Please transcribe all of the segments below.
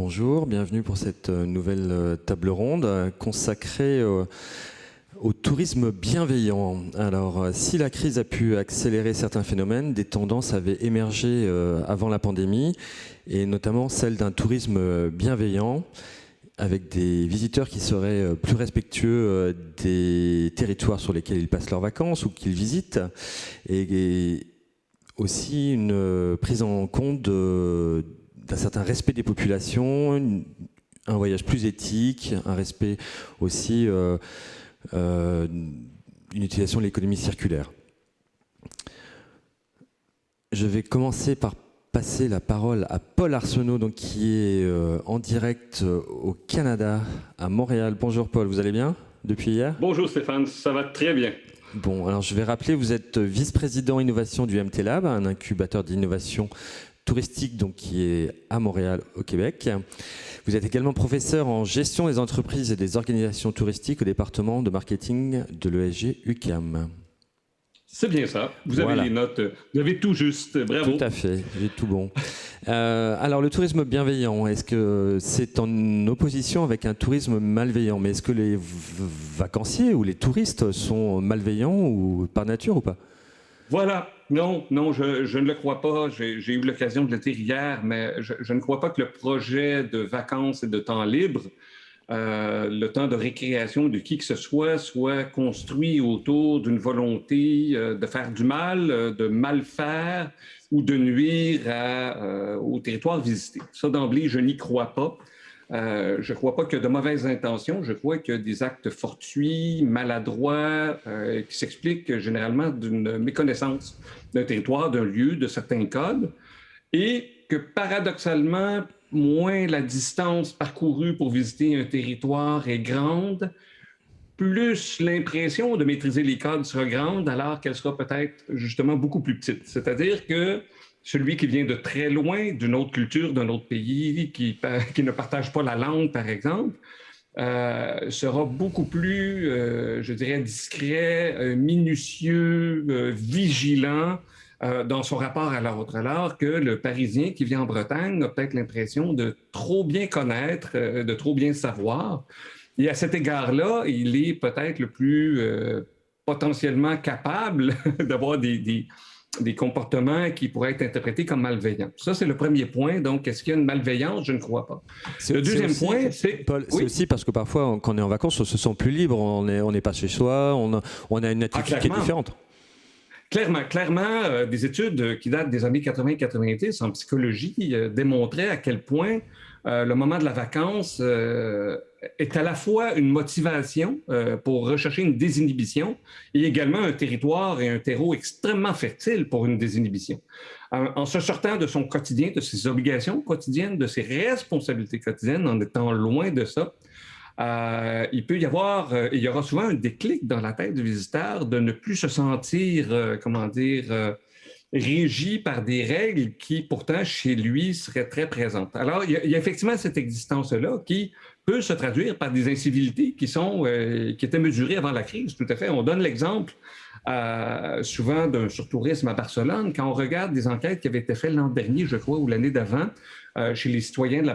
bonjour, bienvenue pour cette nouvelle table ronde consacrée au tourisme bienveillant. Alors, si la crise a pu accélérer certains phénomènes, des tendances avaient émergé avant la pandémie, et notamment celle d'un tourisme bienveillant, avec des visiteurs qui seraient plus respectueux des territoires sur lesquels ils passent leurs vacances ou qu'ils visitent, et aussi une prise en compte d'un certain respect des populations, un voyage plus éthique, un respect aussi, une utilisation de l'économie circulaire. Je vais commencer par passer la parole à Paul Arsenault, donc, qui est en direct au Canada, à Montréal. Bonjour Paul, vous allez bien depuis hier? Bonjour Stéphane, ça va très bien. Bon, alors je vais rappeler, vous êtes vice-président innovation du MT Lab, un incubateur d'innovation touristique donc, qui est à Montréal, au Québec. Vous êtes également professeur en gestion des entreprises et des organisations touristiques au département de marketing de l'ESG UQAM. C'est bien ça. Vous avez les notes, vous avez tout juste. Bravo. Tout à fait, j'ai tout bon. Alors, le tourisme bienveillant, est-ce que c'est en opposition avec un tourisme malveillant? Mais est-ce que les vacanciers ou les touristes sont malveillants ou par nature ou pas? Voilà. Non, je ne le crois pas. J'ai eu l'occasion de le dire hier, mais je ne crois pas que le projet de vacances et de temps libre, le temps de récréation de qui que ce soit construit autour d'une volonté de faire du mal, de mal faire ou de nuire au territoire visité. Ça, d'emblée, je n'y crois pas. Je ne crois pas qu'il y a de mauvaises intentions. Je crois qu'il y a des actes fortuits, maladroits, qui s'expliquent généralement d'une méconnaissance d'un territoire, d'un lieu, de certains codes, et que paradoxalement, moins la distance parcourue pour visiter un territoire est grande, plus l'impression de maîtriser les codes sera grande, alors qu'elle sera peut-être justement beaucoup plus petite. C'est-à-dire que celui qui vient de très loin, d'une autre culture, d'un autre pays, qui ne partage pas la langue, par exemple, sera beaucoup plus, je dirais, discret, minutieux, vigilant dans son rapport à l'autre. Alors que le Parisien qui vit en Bretagne a peut-être l'impression de trop bien connaître, de trop bien savoir. Et à cet égard-là, il est peut-être le plus potentiellement capable d'avoir des comportements qui pourraient être interprétés comme malveillants. Ça, c'est le premier point. Donc, est-ce qu'il y a une malveillance? Je ne crois pas. Le deuxième point, c'est... Paul, c'est aussi parce que parfois, quand on est en vacances, on se sent plus libre, on n'est pas chez soi, on a une attitude qui est différente. Clairement, des études qui datent des années 80-90 en psychologie démontraient à quel point le moment de la vacance est à la fois une motivation pour rechercher une désinhibition et également un territoire et un terreau extrêmement fertile pour une désinhibition. En se sortant de son quotidien, de ses obligations quotidiennes, de ses responsabilités quotidiennes, en étant loin de ça, il peut y avoir, il y aura souvent un déclic dans la tête du visiteur de ne plus se sentir, régi par des règles qui, pourtant, chez lui, seraient très présentes. Alors, il y a effectivement cette existence-là qui peut se traduire par des incivilités qui étaient mesurées avant la crise, tout à fait. On donne l'exemple souvent d'un surtourisme à Barcelone. Quand on regarde des enquêtes qui avaient été faites l'an dernier, je crois, ou l'année d'avant, chez les citoyens de la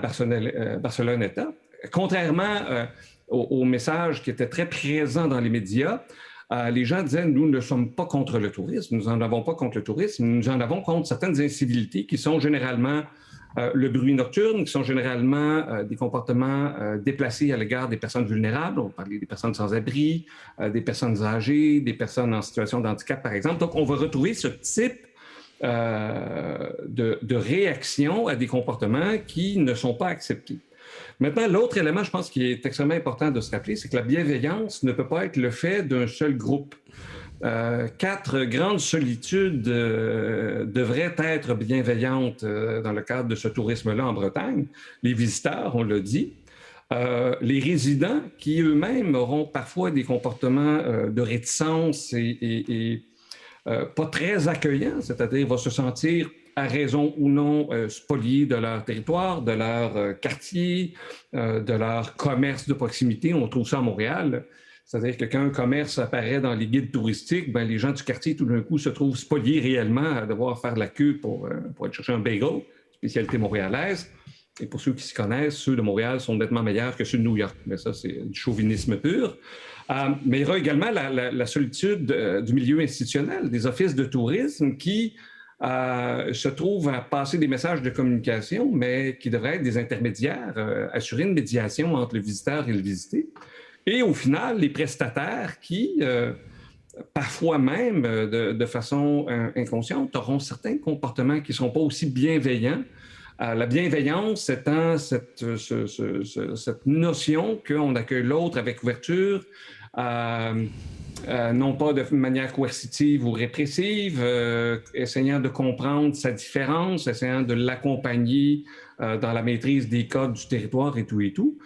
Barceloneta, contrairement aux messages qui étaient très présents dans les médias, les gens disaient « Nous ne sommes pas contre le tourisme, nous n'en avons pas contre le tourisme, nous en avons contre certaines incivilités qui sont généralement le bruit nocturne, qui sont généralement des comportements déplacés à l'égard des personnes vulnérables. On parlait des personnes sans abri, des personnes âgées, des personnes en situation de handicap, par exemple. Donc, on va retrouver ce type de réaction à des comportements qui ne sont pas acceptés. Maintenant, l'autre élément, je pense, qui est extrêmement important de se rappeler, c'est que la bienveillance ne peut pas être le fait d'un seul groupe. 4 grandes solitudes devraient être bienveillantes dans le cadre de ce tourisme-là en Bretagne. Les visiteurs, on l'a dit. Les résidents, qui eux-mêmes auront parfois des comportements de réticence et pas très accueillants, c'est-à-dire vont se sentir à raison ou non spoliés de leur territoire, de leur quartier, de leur commerce de proximité. On trouve ça à Montréal. C'est-à-dire que quand un commerce apparaît dans les guides touristiques, les gens du quartier, tout d'un coup, se trouvent spoliés réellement à devoir faire la queue pour aller chercher un bagel, spécialité montréalaise. et pour ceux qui s'y connaissent, ceux de Montréal sont nettement meilleurs que ceux de New York. Mais ça, c'est du chauvinisme pur. Mais il y aura également la solitude du milieu institutionnel, des offices de tourisme qui se trouvent à passer des messages de communication, mais qui devraient être des intermédiaires, assurer une médiation entre le visiteur et le visité. Et au final, les prestataires qui, parfois même de façon inconsciente, auront certains comportements qui ne seront pas aussi bienveillants. La bienveillance étant cette notion qu'on accueille l'autre avec ouverture, non pas de manière coercitive ou répressive, essayant de comprendre sa différence, essayant de l'accompagner dans la maîtrise des codes du territoire et tout et tout.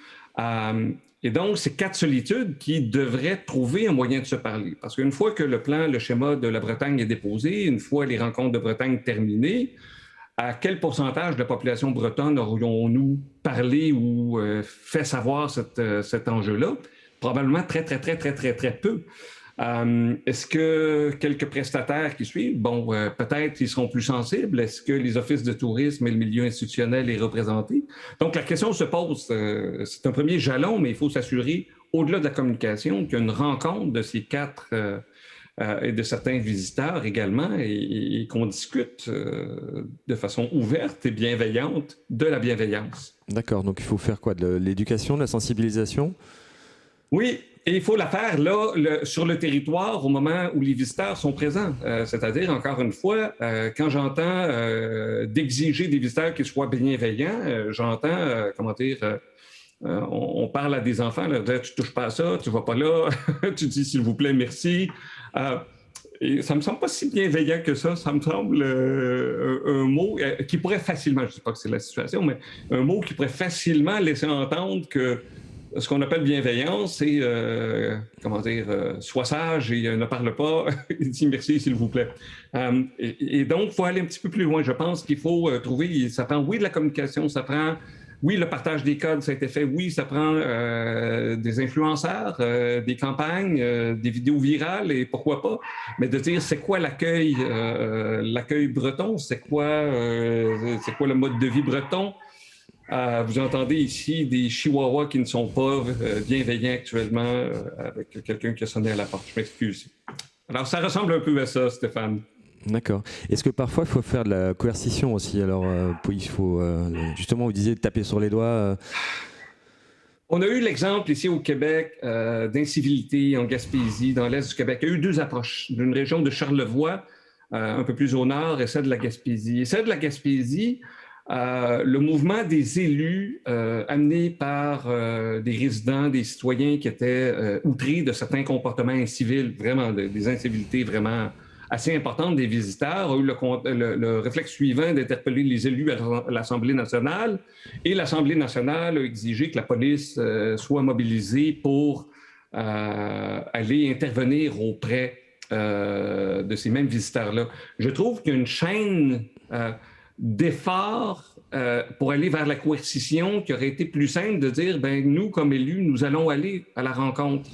Et donc, c'est 4 solitudes qui devraient trouver un moyen de se parler. Parce qu'une fois que le schéma de la Bretagne est déposé, une fois les rencontres de Bretagne terminées, à quel pourcentage de la population bretonne aurions-nous parlé ou fait savoir cet enjeu-là? Probablement très, très, très, très, très, très peu. Est-ce que quelques prestataires qui suivent, peut-être ils seront plus sensibles? Est-ce que les offices de tourisme et le milieu institutionnel est représenté? Donc, la question se pose. C'est un premier jalon, mais il faut s'assurer, au-delà de la communication, qu'il y a une rencontre de ces 4 et de certains visiteurs également et qu'on discute de façon ouverte et bienveillante de la bienveillance. D'accord, donc il faut faire quoi? De l'éducation, de la sensibilisation? Oui, et il faut la faire là, sur le territoire, au moment où les visiteurs sont présents. C'est-à-dire, encore une fois, quand j'entends d'exiger des visiteurs qu'ils soient bienveillants, j'entends, on parle à des enfants, là, tu ne touches pas à ça, tu ne vas pas là, tu dis s'il vous plaît, merci. Et ça ne me semble pas si bienveillant que ça. Ça me semble un mot qui pourrait facilement, je ne dis pas que c'est la situation, mais un mot qui pourrait facilement laisser entendre que ce qu'on appelle bienveillance, c'est, sois sage et ne parle pas, dis merci s'il vous plaît. Et donc, il faut aller un petit peu plus loin. Je pense qu'il faut trouver, ça prend, oui, de la communication, ça prend, oui, le partage des codes, ça a été fait, oui, ça prend des influenceurs, des campagnes, des vidéos virales et pourquoi pas, mais de dire c'est quoi l'accueil breton, c'est quoi le mode de vie breton. Vous entendez ici des chihuahuas qui ne sont pas bienveillants actuellement avec quelqu'un qui a sonné à la porte. Je m'excuse. Alors, ça ressemble un peu à ça, Stéphane. D'accord. Est-ce que parfois, il faut faire de la coercition aussi? Alors, il faut, justement, vous disiez de taper sur les doigts. On a eu l'exemple ici au Québec d'incivilité en Gaspésie, dans l'est du Québec. Il y a eu 2 approches, d'une région de Charlevoix, un peu plus au nord, et celle de la Gaspésie. Et celle de la Gaspésie, le mouvement des élus amené par des résidents, des citoyens qui étaient outrés de certains comportements incivils, vraiment des incivilités vraiment assez importantes des visiteurs, a eu le réflexe suivant d'interpeller les élus à l'Assemblée nationale. Et l'Assemblée nationale a exigé que la police soit mobilisée pour aller intervenir auprès de ces mêmes visiteurs-là. Je trouve qu'il y a une chaîne d'efforts pour aller vers la coercition qui aurait été plus simple de dire, nous, comme élus, nous allons aller à la rencontre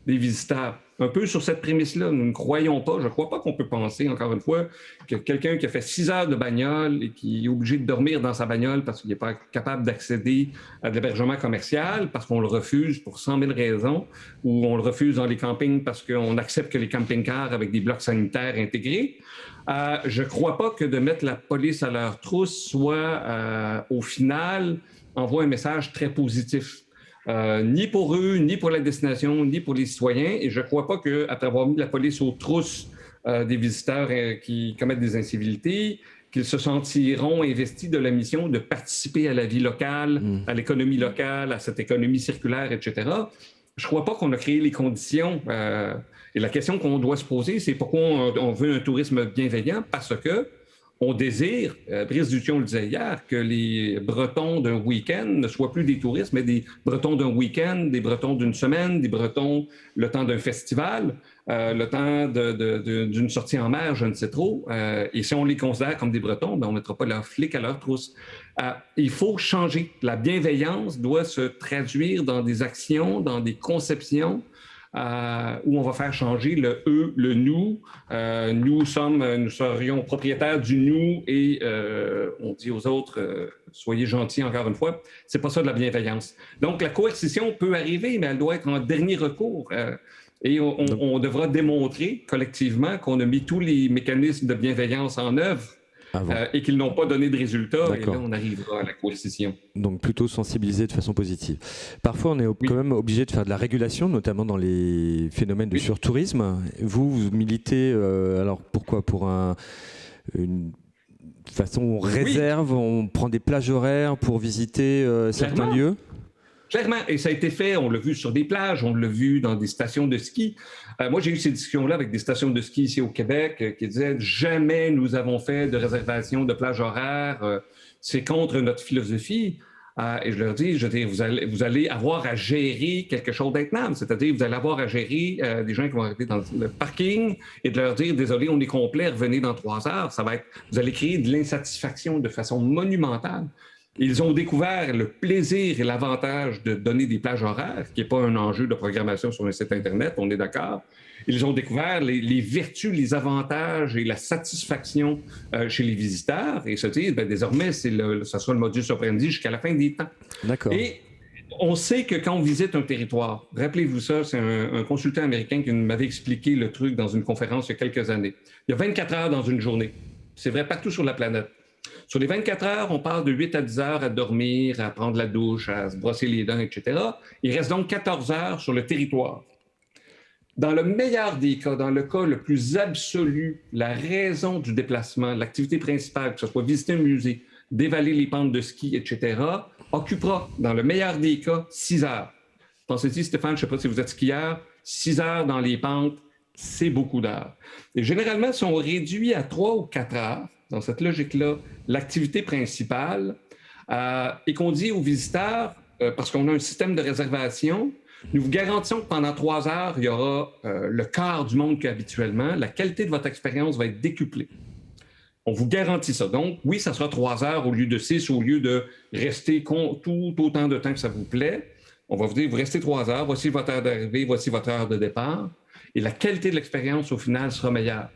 des visiteurs. Un peu sur cette prémisse-là, nous ne croyons pas, je ne crois pas qu'on peut penser, encore une fois, que quelqu'un qui a fait 6 heures de bagnole et qui est obligé de dormir dans sa bagnole parce qu'il n'est pas capable d'accéder à de l'hébergement commercial, parce qu'on le refuse pour 100 000 raisons, ou on le refuse dans les campings parce qu'on accepte que les camping-cars avec des blocs sanitaires intégrés. Je ne crois pas que de mettre la police à leur trousse soit, au final, envoie un message très positif. Ni pour eux, ni pour la destination, ni pour les citoyens. Et je ne crois pas qu'après avoir mis la police aux trousses des visiteurs qui commettent des incivilités, qu'ils se sentiront investis de la mission de participer à la vie locale, à l'économie locale, à cette économie circulaire, etc. Je ne crois pas qu'on a créé les conditions. Et la question qu'on doit se poser, c'est pourquoi on veut un tourisme bienveillant? Parce que on désire, Brice Dution le disait hier, que les Bretons d'un week-end ne soient plus des touristes, mais des Bretons d'un week-end, des Bretons d'une semaine, des Bretons le temps d'un festival, le temps d'une sortie en mer, je ne sais trop. Et si on les considère comme des Bretons, on ne mettra pas leur flic à leur trousse. Il faut changer. La bienveillance doit se traduire dans des actions, dans des conceptions, où on va faire changer le « eux », le « nous ». Nous serions propriétaires du « nous » et on dit aux autres soyez gentils encore une fois. C'est pas ça de la bienveillance. Donc, la coercition peut arriver, mais elle doit être en dernier recours. Et on devra démontrer collectivement qu'on a mis tous les mécanismes de bienveillance en œuvre et qu'ils n'ont pas donné de résultats. Et là, on arrivera à la coercition. Donc plutôt sensibiliser de façon positive. Parfois, on est quand même obligé de faire de la régulation, notamment dans les phénomènes de surtourisme. Vous militez, alors pourquoi? Pour une façon où on réserve, on prend des plages horaires pour visiter certains lieux? Clairement, et ça a été fait, on l'a vu sur des plages, on l'a vu dans des stations de ski. Moi, j'ai eu ces discussions-là avec des stations de ski ici au Québec qui disaient « Jamais nous avons fait de réservation de plages horaires, c'est contre notre philosophie ». Et je leur dis, vous allez avoir à gérer quelque chose d'intenable, c'est-à-dire vous allez avoir à gérer des gens qui vont arriver dans le parking et de leur dire « Désolé, on est complet, revenez dans 3 heures ». Vous allez créer de l'insatisfaction de façon monumentale. Ils ont découvert le plaisir et l'avantage de donner des plages horaires, qui n'est pas un enjeu de programmation sur un site Internet, on est d'accord. Ils ont découvert les vertus, les avantages et la satisfaction chez les visiteurs et se disent, désormais, ça sera le modus operandi jusqu'à la fin des temps. D'accord. Et on sait que quand on visite un territoire, rappelez-vous ça, c'est un consultant américain qui m'avait expliqué le truc dans une conférence il y a quelques années. Il y a 24 heures dans une journée. C'est vrai partout sur la planète. Sur les 24 heures, on passe de 8 à 10 heures à dormir, à prendre la douche, à se brosser les dents, etc. Il reste donc 14 heures sur le territoire. Dans le meilleur des cas, dans le cas le plus absolu, la raison du déplacement, l'activité principale, que ce soit visiter un musée, dévaler les pentes de ski, etc., occupera, dans le meilleur des cas, 6 heures. Pensez-y, Stéphane, je ne sais pas si vous êtes skieur, 6 heures dans les pentes, c'est beaucoup d'heures. Et généralement, si on réduit à 3 ou 4 heures, dans cette logique-là, l'activité principale, et qu'on dit aux visiteurs, parce qu'on a un système de réservation, nous vous garantissons que pendant 3 heures, il y aura le quart du monde qu'habituellement. La qualité de votre expérience va être décuplée. On vous garantit ça. Donc, oui, ça sera 3 heures au lieu de 6, au lieu de rester tout autant de temps que ça vous plaît. On va vous dire, vous restez 3 heures, voici votre heure d'arrivée, voici votre heure de départ. Et la qualité de l'expérience, au final, sera meilleure.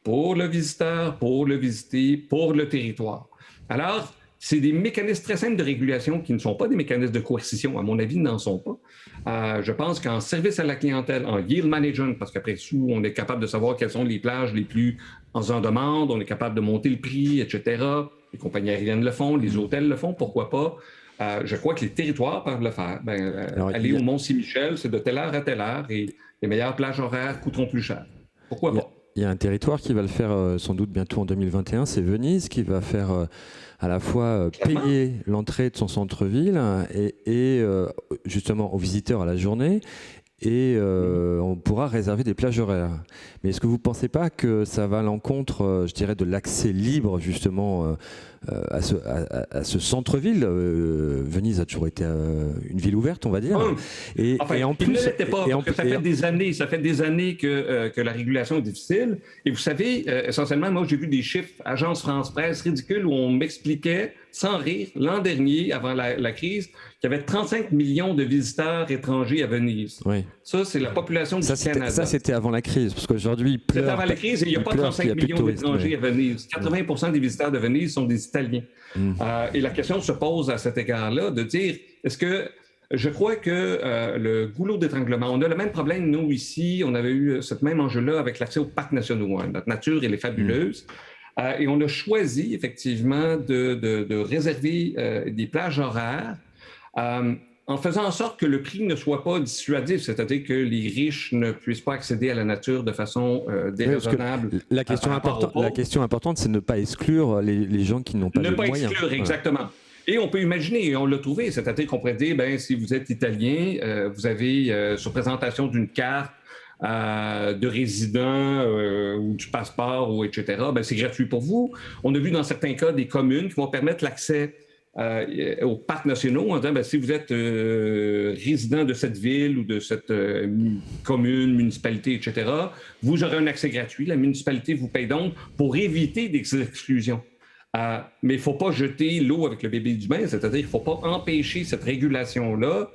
Pour le visiteur, pour le visité, pour le territoire. Alors, c'est des mécanismes très simples de régulation qui ne sont pas des mécanismes de coercition. À mon avis, n'en sont pas. Je pense qu'en service à la clientèle, en yield management, parce qu'après tout, on est capable de savoir quelles sont les plages les plus en demande, on est capable de monter le prix, etc. Les compagnies aériennes le font, les hôtels le font, pourquoi pas? Je crois que les territoires peuvent le faire. Aller au Mont-Saint-Michel, c'est de telle heure à telle heure et les meilleures plages horaires coûteront plus cher. Pourquoi pas? Il y a un territoire qui va le faire sans doute bientôt en 2021, c'est Venise, qui va faire à la fois payer l'entrée de son centre-ville et justement aux visiteurs à la journée, et on pourra réserver des plages horaires. Mais est-ce que vous ne pensez pas que ça va à l'encontre, je dirais, de l'accès libre justement à ce centre-ville? Venise a toujours été une ville ouverte, on va dire. Et en plus, il ne l'était pas, parce que ça fait des années que la régulation est difficile. Et vous savez, essentiellement, moi, j'ai vu des chiffres, Agence France-Presse, ridicules, où on m'expliquait, sans rire, l'an dernier, avant la crise, qu'il y avait 35 millions de visiteurs étrangers à Venise. Oui. Ça, c'est la population du Canada. Ça, c'était avant la crise, parce qu'aujourd'hui, il pleure. C'était avant la crise et il n'y a pas 35 millions d'étrangers à Venise. 80% des visiteurs de Venise sont des Italiens. Et la question se pose à cet égard-là, de dire, est-ce que... Je crois que le goulot d'étranglement, on a le même problème, nous, ici, on avait eu ce même enjeu-là avec l'accès aux parcs nationaux. Notre nature, elle est fabuleuse. Et on a choisi, effectivement, de réserver des plages horaires en faisant en sorte que le prix ne soit pas dissuasif, c'est-à-dire que les riches ne puissent pas accéder à la nature de façon déraisonnable. La question importante, c'est de ne pas exclure les gens qui n'ont pas les moyens. Ne pas exclure, exactement. Et on peut imaginer, et on l'a trouvé, c'est-à-dire qu'on pourrait dire, si vous êtes italien, vous avez sur présentation d'une carte de résident ou du passeport, ou etc., c'est gratuit pour vous. On a vu dans certains cas des communes qui vont permettre l'accès aux parcs nationaux en disant, si vous êtes résident de cette ville ou de cette commune, municipalité, etc., vous aurez un accès gratuit. La municipalité vous paye donc pour éviter des exclusions. Mais il ne faut pas jeter l'eau avec le bébé du bain, c'est-à-dire qu'il ne faut pas empêcher cette régulation-là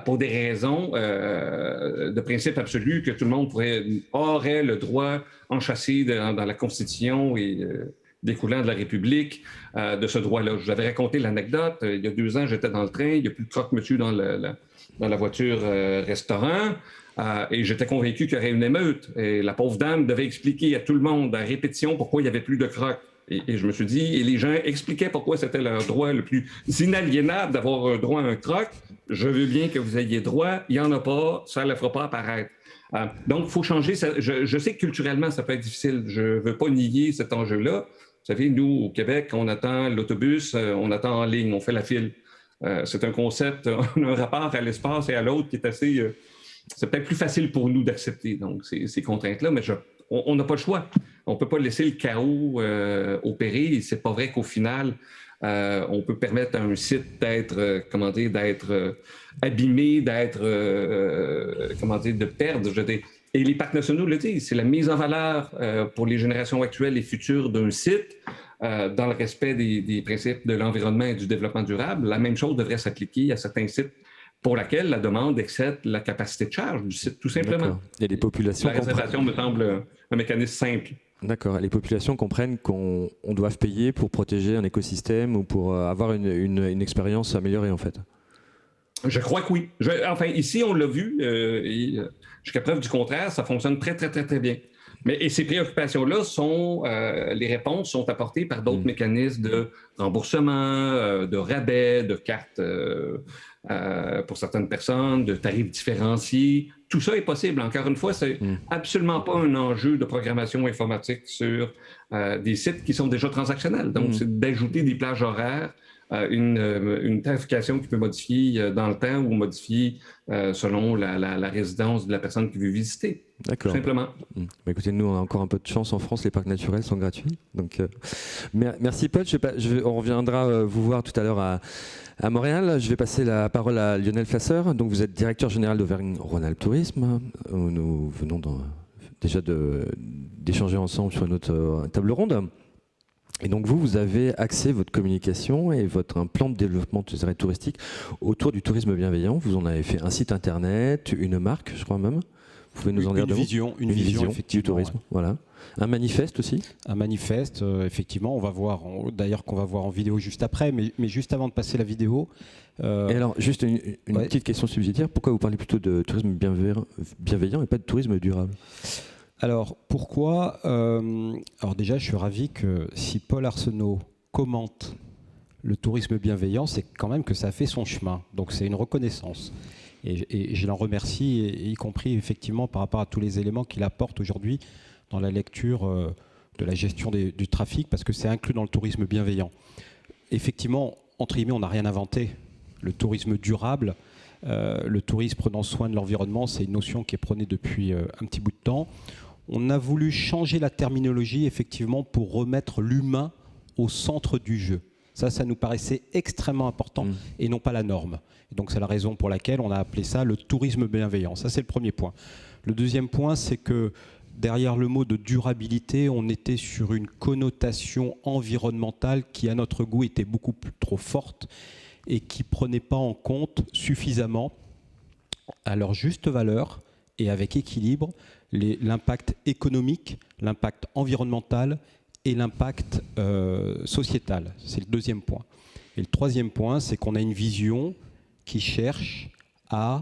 pour des raisons de principe absolu que tout le monde aurait le droit enchâssé dans la Constitution et découlant de la République de ce droit-là. Je vous avais raconté l'anecdote. Il y a 2 ans, j'étais dans le train, il n'y a plus de croque-monsieur dans la voiture restaurant. Et j'étais convaincu qu'il y aurait une émeute. Et la pauvre dame devait expliquer à tout le monde à répétition pourquoi il n'y avait plus de croque. Et je me suis dit, et les gens expliquaient pourquoi c'était leur droit le plus inaliénable d'avoir droit à un croque. Je veux bien que vous ayez droit, il n'y en a pas, ça ne le fera pas apparaître. Donc, il faut changer. Je sais que culturellement, ça peut être difficile. Je ne veux pas nier cet enjeu-là. Vous savez, nous, au Québec, on attend l'autobus, on attend en ligne, on fait la file. C'est un concept, on a un rapport à l'espace et à l'autre qui est assez... c'est peut-être plus facile pour nous d'accepter donc, ces contraintes-là, mais on n'a pas le choix. On ne peut pas laisser le chaos opérer. Ce n'est pas vrai qu'au final, on peut permettre à un site d'être abîmé, de perdre. Et les parcs nationaux le disent, c'est la mise en valeur pour les générations actuelles et futures d'un site dans le respect des principes de l'environnement et du développement durable. La même chose devrait s'appliquer à certains sites pour laquelle la demande excède la capacité de charge du site, tout simplement. Et les populations... La réservation me semble un mécanisme simple. D'accord. Les populations comprennent qu'on doit payer pour protéger un écosystème ou pour avoir une expérience améliorée, en fait. Je crois que oui. Enfin, ici, on l'a vu, et jusqu'à preuve du contraire, ça fonctionne très, très, très, très bien. Et ces préoccupations-là les réponses sont apportées par d'autres mécanismes de remboursement, de rabais, de cartes pour certaines personnes, de tarifs différenciés. Tout ça est possible. Encore une fois, c'est absolument pas un enjeu de programmation informatique sur des sites qui sont déjà transactionnels. Donc, c'est d'ajouter des plages horaires, une tarification qui peut modifier dans le temps ou modifier selon la résidence de la personne qui veut visiter. D'accord. Tout simplement. Bah écoutez, nous, on a encore un peu de chance en France, les parcs naturels sont gratuits. Donc, merci Paul. On reviendra vous voir tout à l'heure à Montréal. Je vais passer la parole à Lionel Flasseur. Donc, vous êtes directeur général d'Auvergne-Rhône-Alpes Tourisme. Nous venons déjà d'échanger ensemble sur notre table ronde. Et donc vous avez axé votre communication et un plan de développement touristique autour du tourisme bienveillant. Vous en avez fait un site internet, une marque, je crois même. Vous pouvez nous en dire de mots ? Une vision du tourisme. Ouais. Voilà. Un manifeste aussi ? Un manifeste, effectivement. On va voir, d'ailleurs qu'on va voir en vidéo juste après, mais juste avant de passer la vidéo. Et alors, juste une petite question subsidiaire. Pourquoi vous parlez plutôt de tourisme bienveillant et pas de tourisme durable ? Alors, pourquoi Alors déjà, je suis ravi que si Paul Arsenault commente le tourisme bienveillant, c'est quand même que ça a fait son chemin. Donc, c'est une reconnaissance. Et je l'en remercie, y compris effectivement par rapport à tous les éléments qu'il apporte aujourd'hui dans la lecture de la gestion du trafic, parce que c'est inclus dans le tourisme bienveillant. Effectivement, entre guillemets, on n'a rien inventé. Le tourisme durable, le tourisme prenant soin de l'environnement, c'est une notion qui est prônée depuis un petit bout de temps. On a voulu changer la terminologie, effectivement, pour remettre l'humain au centre du jeu. Ça nous paraissait extrêmement important et non pas la norme. Et donc, c'est la raison pour laquelle on a appelé ça le tourisme bienveillant. Ça, c'est le premier point. Le deuxième point, c'est que derrière le mot de durabilité, on était sur une connotation environnementale qui, à notre goût, était beaucoup trop forte et qui ne prenait pas en compte suffisamment, à leur juste valeur et avec équilibre, l'impact économique, l'impact environnemental et l'impact sociétal. C'est le deuxième point. Et le troisième point, c'est qu'on a une vision qui cherche à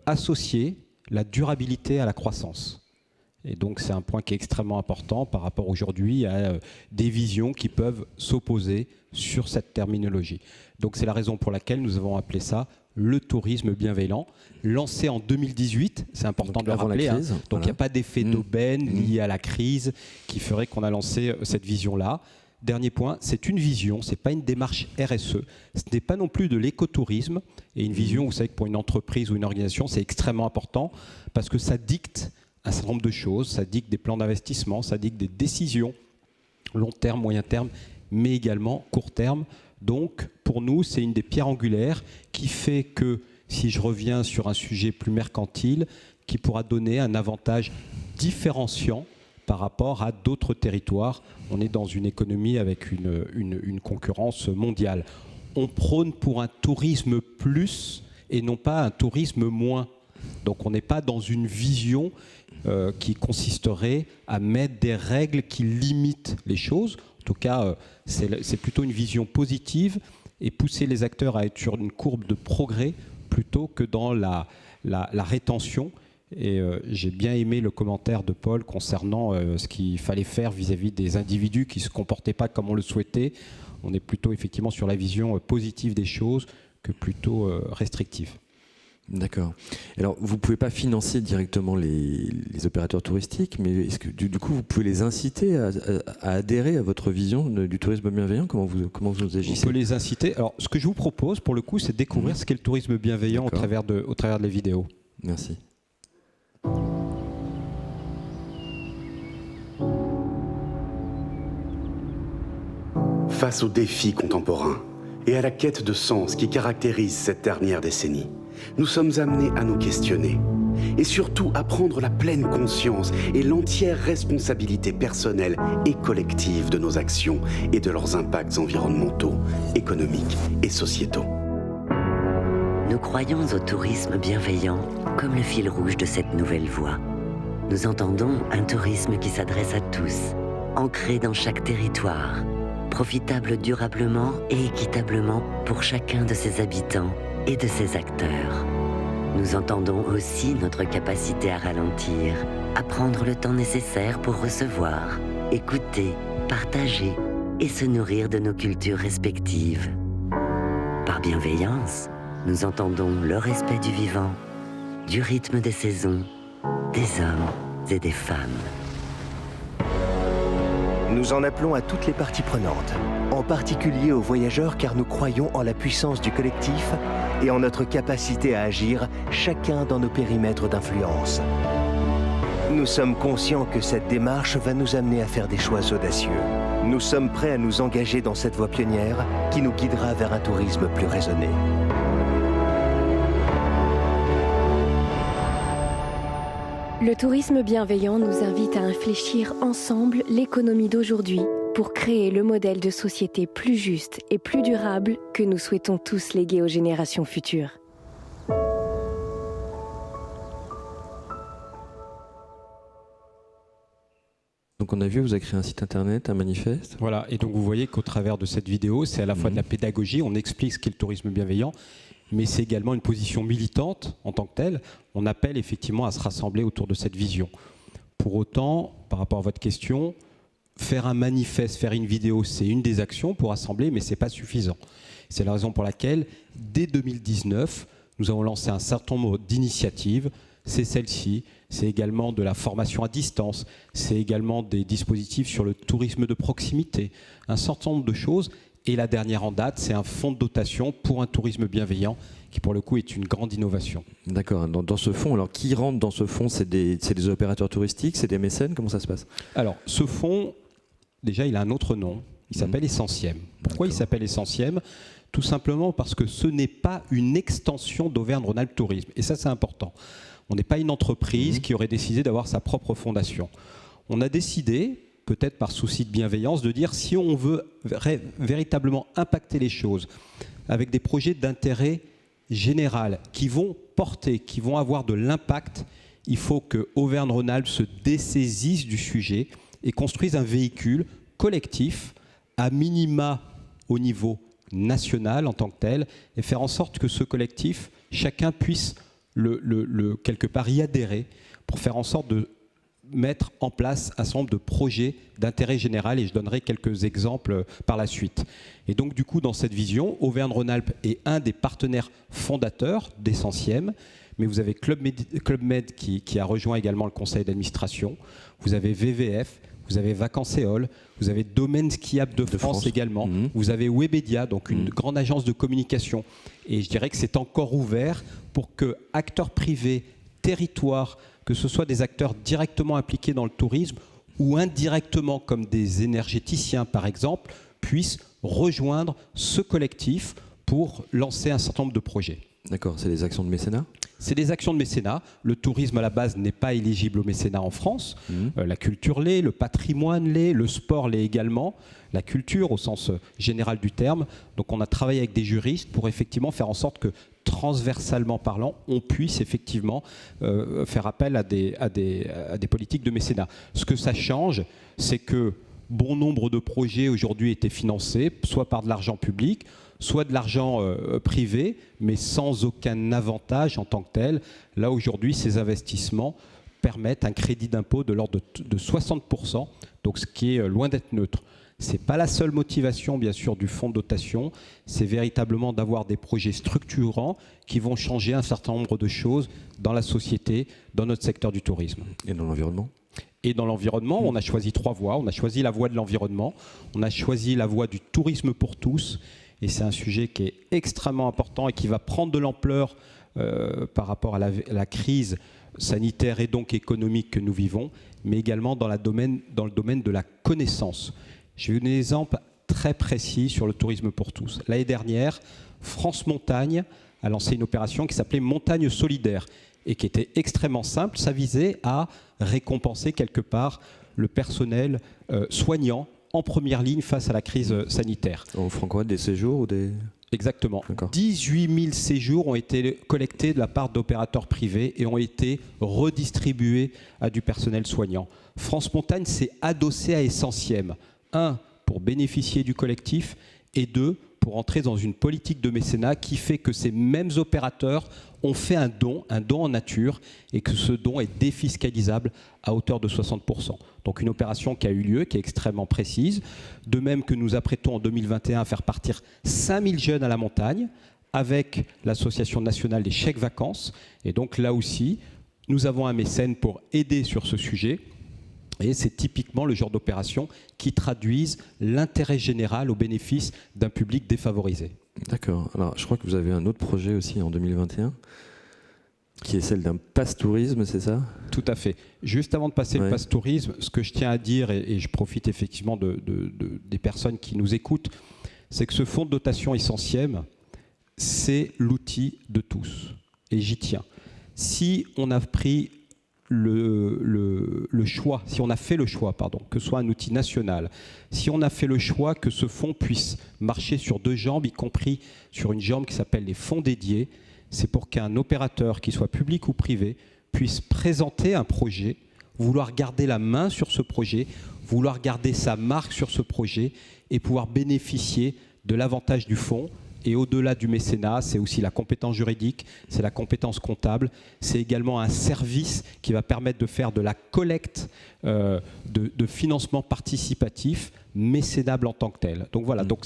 associer la durabilité à la croissance. Et donc c'est un point qui est extrêmement important par rapport aujourd'hui à des visions qui peuvent s'opposer sur cette terminologie. Donc c'est la raison pour laquelle nous avons appelé ça le tourisme bienveillant, lancé en 2018, c'est important de le rappeler. Donc il n'y a pas d'effet d'aubaine lié à la crise qui ferait qu'on a lancé cette vision-là. Dernier point, c'est une vision, ce n'est pas une démarche RSE, ce n'est pas non plus de l'écotourisme. Et une vision, vous savez que pour une entreprise ou une organisation, c'est extrêmement important parce que ça dicte un certain nombre de choses, ça dicte des plans d'investissement, ça dicte des décisions long terme, moyen terme, mais également court terme. Donc, pour nous, c'est une des pierres angulaires qui fait que, si je reviens sur un sujet plus mercantile, qui pourra donner un avantage différenciant par rapport à d'autres territoires. On est dans une économie avec une concurrence mondiale. On prône pour un tourisme plus et non pas un tourisme moins. Donc on n'est pas dans une vision qui consisterait à mettre des règles qui limitent les choses. En tout cas, c'est plutôt une vision positive et pousser les acteurs à être sur une courbe de progrès plutôt que dans la rétention. Et j'ai bien aimé le commentaire de Paul concernant ce qu'il fallait faire vis-à-vis des individus qui ne se comportaient pas comme on le souhaitait. On est plutôt effectivement sur la vision positive des choses que plutôt restrictive. D'accord. Alors, vous ne pouvez pas financer directement les opérateurs touristiques, mais est-ce que du coup, vous pouvez les inciter à adhérer à votre vision du tourisme bienveillant ? Comment vous agissez ? On peut les inciter. Alors, ce que je vous propose, pour le coup, c'est de découvrir ce qu'est le tourisme bienveillant au travers de les vidéos. Merci. Face aux défis contemporains et à la quête de sens qui caractérise cette dernière décennie, nous sommes amenés à nous questionner et surtout à prendre la pleine conscience et l'entière responsabilité personnelle et collective de nos actions et de leurs impacts environnementaux, économiques et sociétaux. Nous croyons au tourisme bienveillant comme le fil rouge de cette nouvelle voie. Nous entendons un tourisme qui s'adresse à tous, ancré dans chaque territoire, profitable durablement et équitablement pour chacun de ses habitants et de ses acteurs. Nous entendons aussi notre capacité à ralentir, à prendre le temps nécessaire pour recevoir, écouter, partager et se nourrir de nos cultures respectives. Par bienveillance, nous entendons le respect du vivant, du rythme des saisons, des hommes et des femmes. Nous en appelons à toutes les parties prenantes, en particulier aux voyageurs car nous croyons en la puissance du collectif et en notre capacité à agir chacun dans nos périmètres d'influence. Nous sommes conscients que cette démarche va nous amener à faire des choix audacieux. Nous sommes prêts à nous engager dans cette voie pionnière qui nous guidera vers un tourisme plus raisonné. Le tourisme bienveillant nous invite à infléchir ensemble l'économie d'aujourd'hui pour créer le modèle de société plus juste et plus durable que nous souhaitons tous léguer aux générations futures. Donc on a vu, vous avez créé un site internet, un manifeste. Voilà, et donc vous voyez qu'au travers de cette vidéo, c'est à la fois de la pédagogie, on explique ce qu'est le tourisme bienveillant, mais c'est également une position militante en tant que telle. On appelle effectivement à se rassembler autour de cette vision. Pour autant, par rapport à votre question, faire un manifeste, faire une vidéo, c'est une des actions pour rassembler, mais ce n'est pas suffisant. C'est la raison pour laquelle, dès 2019, nous avons lancé un certain nombre d'initiatives. C'est celle-ci, c'est également de la formation à distance, c'est également des dispositifs sur le tourisme de proximité, un certain nombre de choses. Et la dernière en date, c'est un fonds de dotation pour un tourisme bienveillant qui, pour le coup, est une grande innovation. D'accord. Dans ce fonds, alors qui rentre dans ce fonds ? C'est des opérateurs touristiques, c'est des mécènes ? Comment ça se passe ? Alors, ce fonds, déjà, il a un autre nom. Il s'appelle Essentiem. Pourquoi il s'appelle Essentiem ? Tout simplement parce que ce n'est pas une extension d'Auvergne-Rhône-Alpes Tourisme. Et ça, c'est important. On n'est pas une entreprise qui aurait décidé d'avoir sa propre fondation. On a décidé, peut-être par souci de bienveillance, de dire si on veut véritablement impacter les choses avec des projets d'intérêt général qui vont porter, qui vont avoir de l'impact, il faut que Auvergne-Rhône-Alpes se dessaisisse du sujet et construise un véhicule collectif, à minima au niveau national en tant que tel, et faire en sorte que ce collectif, chacun puisse quelque part y adhérer pour faire en sorte de mettre en place un certain nombre de projets d'intérêt général, et je donnerai quelques exemples par la suite. Et donc du coup, dans cette vision, Auvergne-Rhône-Alpes est un des partenaires fondateurs d'Essentiem, mais vous avez Club Med qui a rejoint également le conseil d'administration, vous avez VVF, vous avez Vacances Éole, vous avez Domaine Skiable de France également, vous avez Webedia, donc une grande agence de communication. Et je dirais que c'est encore ouvert pour que acteurs privés, territoires, que ce soit des acteurs directement impliqués dans le tourisme ou indirectement comme des énergéticiens par exemple, puissent rejoindre ce collectif pour lancer un certain nombre de projets. D'accord, c'est des actions de mécénat ? C'est des actions de mécénat. Le tourisme à la base n'est pas éligible au mécénat en France. La culture l'est, le patrimoine l'est, le sport l'est également, la culture au sens général du terme. Donc on a travaillé avec des juristes pour effectivement faire en sorte que transversalement parlant, on puisse effectivement faire appel à des politiques de mécénat. Ce que ça change, c'est que bon nombre de projets aujourd'hui étaient financés, soit par de l'argent public, soit de l'argent privé, mais sans aucun avantage en tant que tel. Là, aujourd'hui, ces investissements permettent un crédit d'impôt de l'ordre de 60%, donc ce qui est loin d'être neutre. Ce n'est pas la seule motivation, bien sûr, du fonds de dotation, c'est véritablement d'avoir des projets structurants qui vont changer un certain nombre de choses dans la société, dans notre secteur du tourisme. Et dans l'environnement ? Et dans l'environnement, on a choisi 3 voies. On a choisi la voie de l'environnement, on a choisi la voie du tourisme pour tous, et c'est un sujet qui est extrêmement important et qui va prendre de l'ampleur par rapport à la crise sanitaire et donc économique que nous vivons, mais également dans le domaine de la connaissance. Je vais vous donner un exemple très précis sur le tourisme pour tous. L'année dernière, France Montagne a lancé une opération qui s'appelait Montagne solidaire et qui était extrêmement simple. Ça visait à récompenser quelque part le personnel soignant en première ligne face à la crise sanitaire. On offre quoi, des séjours ou des... Exactement. 18 000 séjours ont été collectés de la part d'opérateurs privés et ont été redistribués à du personnel soignant. France Montagne s'est adossée à Essentiem. 1, pour bénéficier du collectif, et 2, pour entrer dans une politique de mécénat qui fait que ces mêmes opérateurs ont fait un don en nature, et que ce don est défiscalisable à hauteur de 60%. Donc une opération qui a eu lieu, qui est extrêmement précise. De même que nous apprêtons en 2021 à faire partir 5000 jeunes à la montagne avec l'Association nationale des chèques vacances. Et donc là aussi, nous avons un mécène pour aider sur ce sujet. Et c'est typiquement le genre d'opération qui traduisent l'intérêt général au bénéfice d'un public défavorisé. D'accord. Alors, je crois que vous avez un autre projet aussi en 2021, qui est celle d'un passe-tourisme, c'est ça ? Tout à fait. Juste avant de passer le passe-tourisme, ce que je tiens à dire, et je profite effectivement des personnes qui nous écoutent, c'est que ce fonds de dotation Essentiem, c'est l'outil de tous. Et j'y tiens. Si on a pris le choix, si on a fait le choix, que ce soit un outil national, si on a fait le choix que ce fonds puisse marcher sur 2 jambes, y compris sur une jambe qui s'appelle les fonds dédiés, c'est pour qu'un opérateur, qu'il soit public ou privé, puisse présenter un projet, vouloir garder la main sur ce projet, vouloir garder sa marque sur ce projet et pouvoir bénéficier de l'avantage du fonds. Et au-delà du mécénat, c'est aussi la compétence juridique, c'est la compétence comptable, c'est également un service qui va permettre de faire de la collecte de financement participatif mécénable en tant que tel. Donc voilà, donc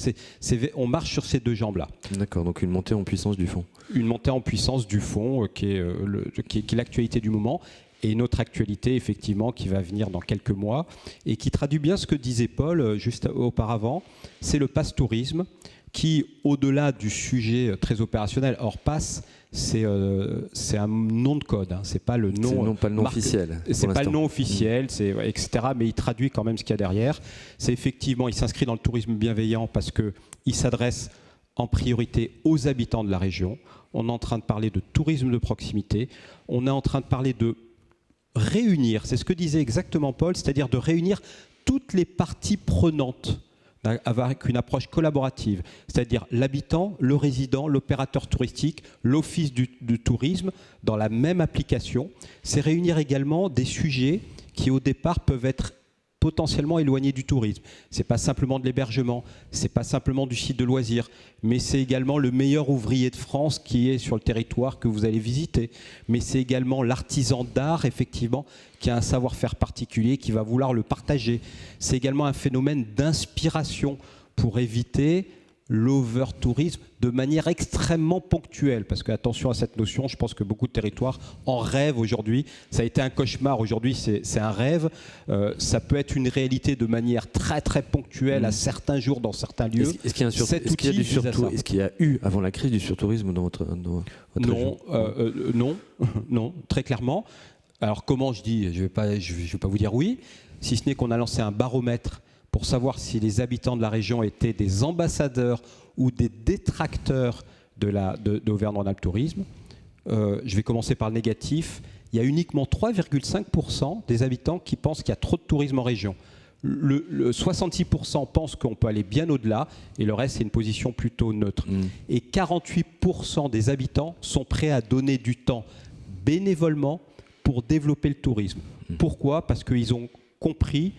on marche sur ces 2 jambes-là. D'accord, donc une montée en puissance du fonds. Une montée en puissance du fonds qui est l'actualité du moment. Et une autre actualité, effectivement, qui va venir dans quelques mois et qui traduit bien ce que disait Paul juste auparavant, c'est le passe-tourisme, qui, au-delà du sujet très opérationnel, or passe, c'est un nom de code, c'est pas le nom, pas le nom officiel. C'est pas le nom officiel, etc. Mais il traduit quand même ce qu'il y a derrière. C'est effectivement, il s'inscrit dans le tourisme bienveillant parce qu'il s'adresse en priorité aux habitants de la région. On est en train de parler de tourisme de proximité. On est en train de parler de réunir, c'est ce que disait exactement Paul, c'est-à-dire de réunir toutes les parties prenantes avec une approche collaborative, c'est-à-dire l'habitant, le résident, l'opérateur touristique, l'office du tourisme dans la même application. C'est réunir également des sujets qui au départ peuvent être potentiellement éloignés du tourisme. C'est pas simplement de l'hébergement, c'est pas simplement du site de loisirs, mais c'est également le meilleur ouvrier de France qui est sur le territoire que vous allez visiter. Mais c'est également l'artisan d'art, effectivement, qui a un savoir-faire particulier, qui va vouloir le partager. C'est également un phénomène d'inspiration pour éviter l'over-tourisme de manière extrêmement ponctuelle. Parce que, attention à cette notion, je pense que beaucoup de territoires en rêvent aujourd'hui. Ça a été un cauchemar, aujourd'hui c'est un rêve. Ça peut être une réalité de manière très très ponctuelle à certains jours, dans certains lieux. Est-ce qu'il y a eu, avant la crise, du surtourisme dans votre région ? Non, très clairement. Alors comment je dis ? Je vais pas vous dire oui, si ce n'est qu'on a lancé un baromètre pour savoir si les habitants de la région étaient des ambassadeurs ou des détracteurs d'Auvergne-Rhône-Alpes Tourisme. Je vais commencer par le négatif. Il y a uniquement 3,5% des habitants qui pensent qu'il y a trop de tourisme en région. Le 66% pensent qu'on peut aller bien au-delà et le reste, c'est une position plutôt neutre. Et 48% des habitants sont prêts à donner du temps bénévolement pour développer le tourisme. Pourquoi ? Parce qu'ils ont compris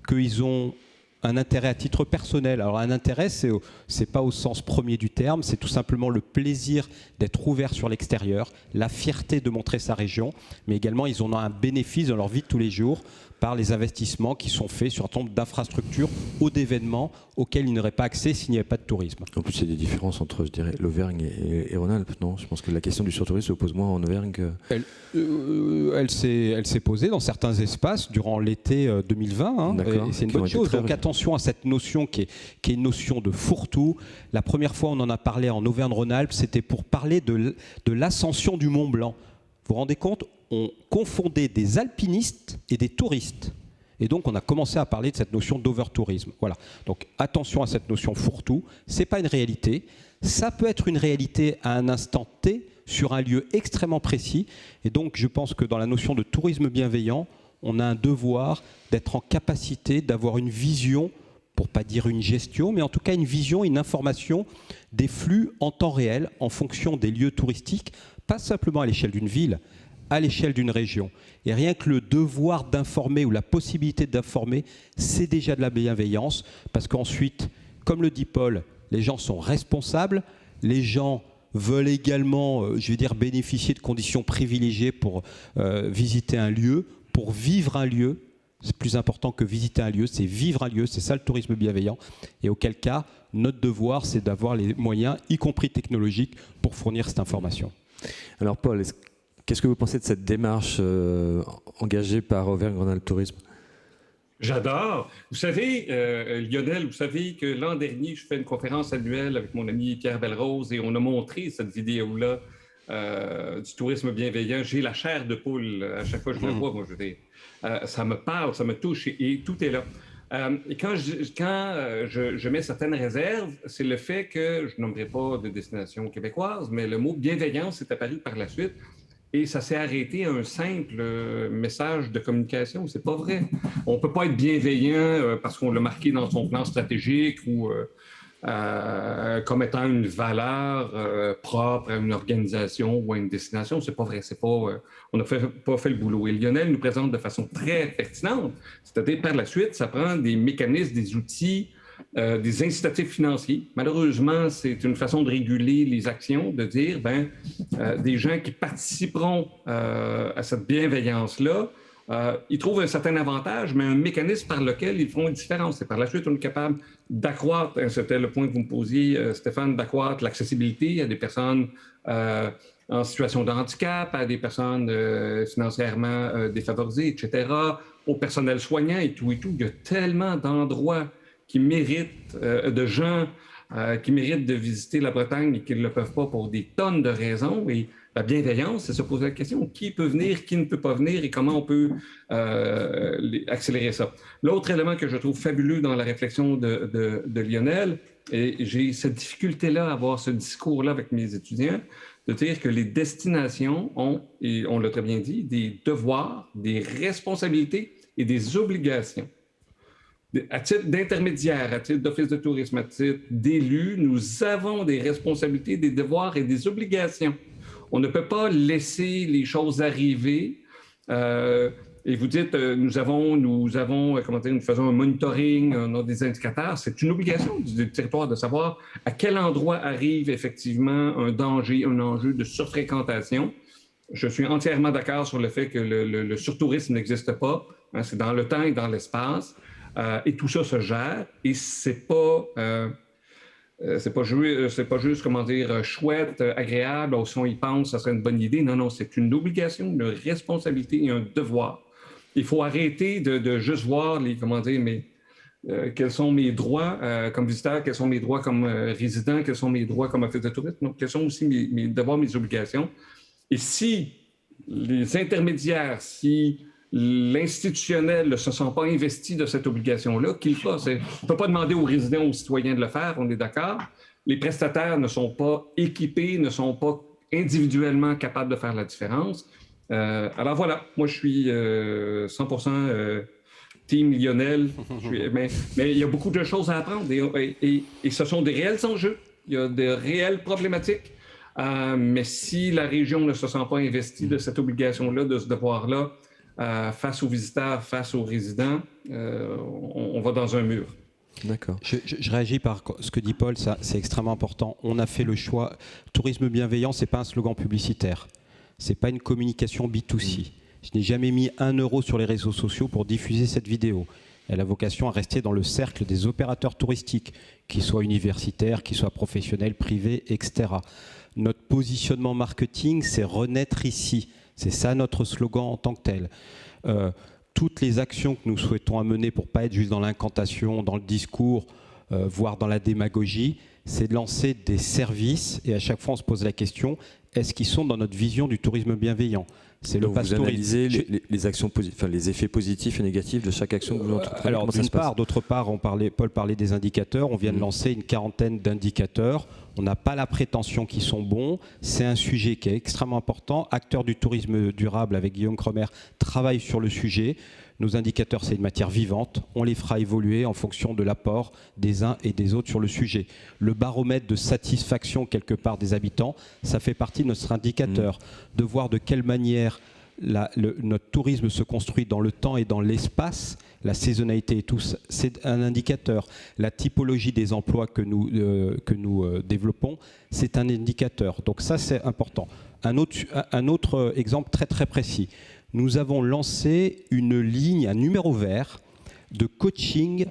qu'ils ont un intérêt à titre personnel. Alors un intérêt, c'est pas au sens premier du terme, c'est tout simplement le plaisir d'être ouvert sur l'extérieur, la fierté de montrer sa région, mais également ils en ont un bénéfice dans leur vie de tous les jours par les investissements qui sont faits sur un nombre d'infrastructures ou d'événements auxquels ils n'auraient pas accès s'il n'y avait pas de tourisme. En plus, il y a des différences entre, je dirais, l'Auvergne et Rhône-Alpes, non ? Je pense que la question du surtourisme se pose moins en Auvergne que... Elle s'est posée dans certains espaces durant l'été 2020. Et c'est une bonne chose. Donc attention à cette notion qui est une notion de fourre-tout. La première fois on en a parlé en Auvergne-Rhône-Alpes, c'était pour parler de l'ascension du Mont Blanc. Vous vous rendez compte ? On confondait des alpinistes et des touristes. Et donc, on a commencé à parler de cette notion d'overtourisme. Voilà. Donc, attention à cette notion fourre-tout. Ce n'est pas une réalité. Ça peut être une réalité à un instant T, sur un lieu extrêmement précis. Et donc, je pense que dans la notion de tourisme bienveillant, on a un devoir d'être en capacité d'avoir une vision, pour ne pas dire une gestion, mais en tout cas une vision, une information des flux en temps réel, en fonction des lieux touristiques, pas simplement à l'échelle d'une ville, à l'échelle d'une région. Et rien que le devoir d'informer ou la possibilité d'informer, c'est déjà de la bienveillance, parce qu'ensuite, comme le dit Paul, les gens sont responsables, les gens veulent également, bénéficier de conditions privilégiées pour visiter un lieu, pour vivre un lieu. C'est plus important que visiter un lieu, c'est vivre un lieu, c'est ça le tourisme bienveillant. Et auquel cas, notre devoir, c'est d'avoir les moyens, y compris technologiques, pour fournir cette information. Alors Paul, qu'est-ce que vous pensez de cette démarche engagée par Auvergne-Rhône-Alpes Tourisme ? J'adore. Vous savez, Lionel, vous savez que l'an dernier, je fais une conférence annuelle avec mon ami Pierre Belrose et on a montré cette vidéo-là du tourisme bienveillant. J'ai la chair de poule à chaque fois que je le vois. Moi, ça me parle, ça me touche et tout est là. Et quand je mets certaines réserves, c'est le fait que, je nommerai pas de destination québécoise, mais le mot bienveillance est apparu par la suite. Et ça s'est arrêté à un simple message de communication. C'est pas vrai. On peut pas être bienveillant parce qu'on l'a marqué dans son plan stratégique ou comme étant une valeur propre à une organisation ou à une destination. C'est pas vrai. C'est pas, on n'a pas fait le boulot. Et Lionel nous présente de façon très pertinente. C'est-à-dire, par la suite, ça prend des mécanismes, des outils, des incitatifs financiers. Malheureusement, c'est une façon de réguler les actions, de dire, des gens qui participeront à cette bienveillance-là, ils trouvent un certain avantage, mais un mécanisme par lequel ils feront une différence. Et par la suite, on est capable d'accroître, c'était le point que vous me posiez, Stéphane, d'accroître l'accessibilité à des personnes en situation de handicap, à des personnes financièrement défavorisées, etc., au personnel soignant et tout. Il y a tellement d'endroits qui méritent, de gens qui méritent de visiter la Bretagne et qui ne le peuvent pas pour des tonnes de raisons. Et la bienveillance, c'est se poser la question, qui peut venir, qui ne peut pas venir et comment on peut accélérer ça. L'autre élément que je trouve fabuleux dans la réflexion de Lionel, et j'ai cette difficulté-là à avoir ce discours-là avec mes étudiants, de dire que les destinations ont, et on l'a très bien dit, des devoirs, des responsabilités et des obligations. À titre d'intermédiaire, à titre d'office de tourisme, à titre d'élu, nous avons des responsabilités, des devoirs et des obligations. On ne peut pas laisser les choses arriver. Et vous dites, nous faisons un monitoring, on a des indicateurs. C'est une obligation du territoire de savoir à quel endroit arrive effectivement un danger, un enjeu de surfréquentation. Je suis entièrement d'accord sur le fait que le surtourisme n'existe pas. Hein, c'est dans le temps et dans l'espace. Et tout ça se gère. Et c'est pas juste, comment dire, chouette, agréable, si on y pense, ça serait une bonne idée. Non, c'est une obligation, une responsabilité et un devoir. Il faut arrêter de juste voir quels sont mes droits comme visiteur, quels sont mes droits comme résident, quels sont mes droits comme office de tourisme, donc quels sont aussi mes devoirs, mes obligations. Et si les intermédiaires, si l'institutionnel ne se sent pas investi de cette obligation-là, qu'il fasse. On ne peut pas demander aux résidents, aux citoyens de le faire, on est d'accord. Les prestataires ne sont pas équipés, ne sont pas individuellement capables de faire la différence. Alors voilà, moi je suis 100% Team Lionel. Mais il y a beaucoup de choses à apprendre et ce sont des réels enjeux. Il y a des réelles problématiques. Mais si la région ne se sent pas investie de cette obligation-là, de ce devoir-là, face aux visiteurs, face aux résidents, on va dans un mur. D'accord. Je réagis par ce que dit Paul, ça, c'est extrêmement important. On a fait le choix. Tourisme bienveillant, ce n'est pas un slogan publicitaire. Ce n'est pas une communication B2C. Je n'ai jamais mis 1 euro sur les réseaux sociaux pour diffuser cette vidéo. Elle a vocation à rester dans le cercle des opérateurs touristiques, qu'ils soient universitaires, qu'ils soient professionnels, privés, etc. Notre positionnement marketing, c'est renaître ici. C'est ça notre slogan en tant que tel. Toutes les actions que nous souhaitons amener pour ne pas être juste dans l'incantation, dans le discours, voire dans la démagogie, c'est de lancer des services et à chaque fois on se pose la question, est-ce qu'ils sont dans notre vision du tourisme bienveillant ? C'est le vous analysez les actions les effets positifs et négatifs de chaque action que vous entreprenez. Alors d'une part, d'autre part, Paul parlait des indicateurs. On vient de lancer une 40aine d'indicateurs. On n'a pas la prétention qu'ils sont bons. C'est un sujet qui est extrêmement important. Acteurs du tourisme durable avec Guillaume Kremer travaillent sur le sujet. Nos indicateurs, c'est une matière vivante. On les fera évoluer en fonction de l'apport des uns et des autres sur le sujet. Le baromètre de satisfaction, quelque part, des habitants, ça fait partie de notre indicateur. De voir de quelle manière notre tourisme se construit dans le temps et dans l'espace, la saisonnalité et tout, c'est un indicateur. La typologie des emplois que nous développons, c'est un indicateur. Donc ça, c'est important. Un autre exemple très très précis. Nous avons lancé une ligne, un numéro vert de coaching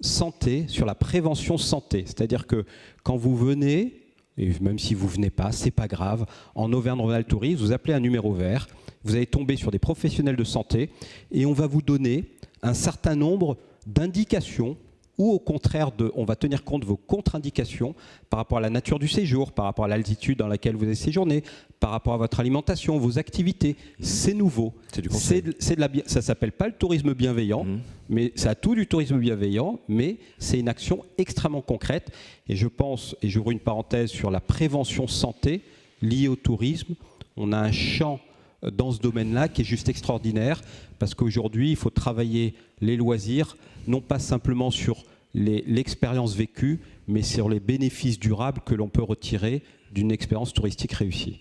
santé sur la prévention santé. C'est-à-dire que quand vous venez, et même si vous ne venez pas, c'est pas grave, en Auvergne-Rhône-Alpes Tourisme, vous appelez un numéro vert, vous allez tomber sur des professionnels de santé et on va vous donner un certain nombre d'indications ou au contraire, on va tenir compte de vos contre-indications par rapport à la nature du séjour, par rapport à l'altitude dans laquelle vous avez séjourné, par rapport à votre alimentation, vos activités. C'est nouveau. C'est du conseil. Ça ne s'appelle pas le tourisme bienveillant, mais ça a tout du tourisme bienveillant, mais c'est une action extrêmement concrète. Et je pense, et j'ouvre une parenthèse sur la prévention santé liée au tourisme, on a un champ dans ce domaine-là qui est juste extraordinaire parce qu'aujourd'hui, il faut travailler les loisirs, non pas simplement sur l'expérience vécue, mais sur les bénéfices durables que l'on peut retirer d'une expérience touristique réussie.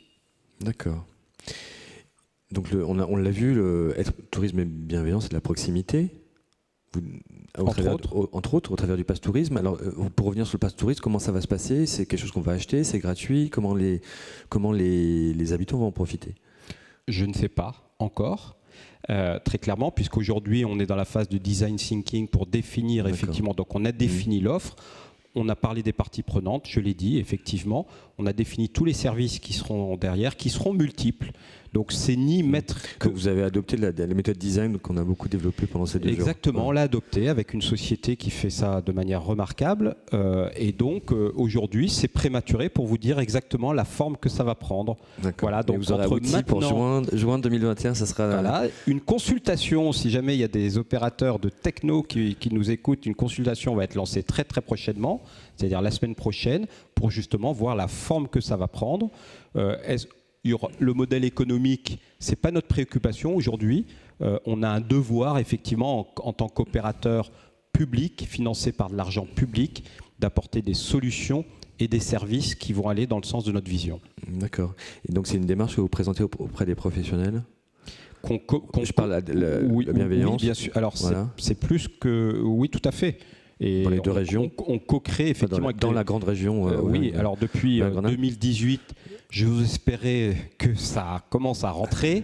D'accord. Donc on l'a vu, être tourisme bienveillant, c'est de la proximité. Entre autres, au travers du pass tourisme. Alors, pour revenir sur le pass tourisme, comment ça va se passer ? C'est quelque chose qu'on va acheter, c'est gratuit ? Comment les habitants vont en profiter ? Je ne sais pas encore, très clairement, puisqu'aujourd'hui on est dans la phase de design thinking pour définir effectivement. Donc on a défini l'offre, on a parlé des parties prenantes, je l'ai dit effectivement, on a défini tous les services qui seront derrière, qui seront multiples. Donc c'est ni mettre que vous avez adopté la méthode design qu'on a beaucoup développée pendant ces 2 jours. Exactement, on l'a adopté avec une société qui fait ça de manière remarquable. Et donc aujourd'hui, c'est prématuré pour vous dire exactement la forme que ça va prendre. Voilà, donc vous aurez abouti pour juin 2021, ça sera voilà, une consultation. Si jamais il y a des opérateurs de techno qui nous écoutent, une consultation va être lancée très très prochainement, c'est-à-dire la semaine prochaine, pour justement voir la forme que ça va prendre. Le modèle économique, ce n'est pas notre préoccupation aujourd'hui. On a un devoir, effectivement, en tant qu'opérateur public, financé par de l'argent public, d'apporter des solutions et des services qui vont aller dans le sens de notre vision. D'accord. Et donc, c'est une démarche que vous présentez auprès des professionnels ? Je parle de la bienveillance. Oui, bien sûr. Alors, voilà. c'est plus que... Oui, tout à fait. Et dans les 2 régions. On co-crée effectivement dans la grande région. Oui, alors depuis 2018, je vous espérais que ça commence à rentrer,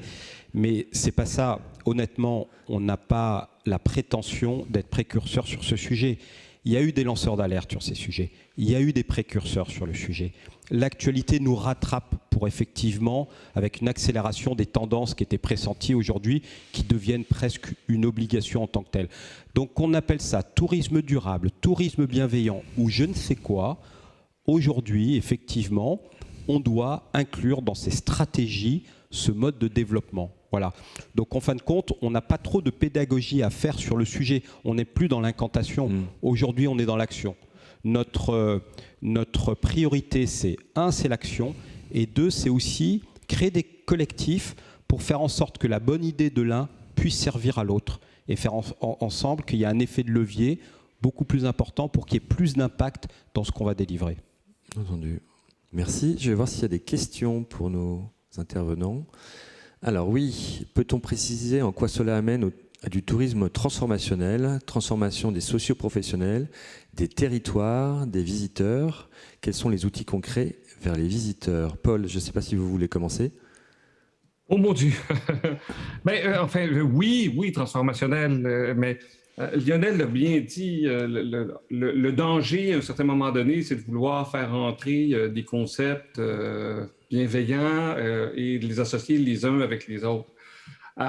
mais c'est pas ça. Honnêtement, on n'a pas la prétention d'être précurseur sur ce sujet. Il y a eu des lanceurs d'alerte sur ces sujets. Il y a eu des précurseurs sur le sujet. L'actualité nous rattrape pour effectivement, avec une accélération des tendances qui étaient pressenties aujourd'hui, qui deviennent presque une obligation en tant que telle. Donc on appelle ça tourisme durable, tourisme bienveillant ou je ne sais quoi. Aujourd'hui, effectivement, on doit inclure dans ces stratégies ce mode de développement. Voilà. Donc en fin de compte, on n'a pas trop de pédagogie à faire sur le sujet. On n'est plus dans l'incantation. Aujourd'hui, on est dans l'action. Notre priorité, c'est 1, c'est l'action, et 2, c'est aussi créer des collectifs pour faire en sorte que la bonne idée de l'un puisse servir à l'autre. et faire ensemble qu'il y ait un effet de levier beaucoup plus important pour qu'il y ait plus d'impact dans ce qu'on va délivrer. Entendu. Merci. Je vais voir s'il y a des questions pour nos intervenants. Alors oui, peut-on préciser en quoi cela amène à du tourisme transformationnel, transformation des socio-professionnels, des territoires, des visiteurs? Quels sont les outils concrets vers les visiteurs? Paul, je ne sais pas si vous voulez commencer. Oh mon Dieu! Oui, transformationnel, mais Lionel l'a bien dit, le danger à un certain moment donné, c'est de vouloir faire entrer des concepts bienveillants et de les associer les uns avec les autres. Il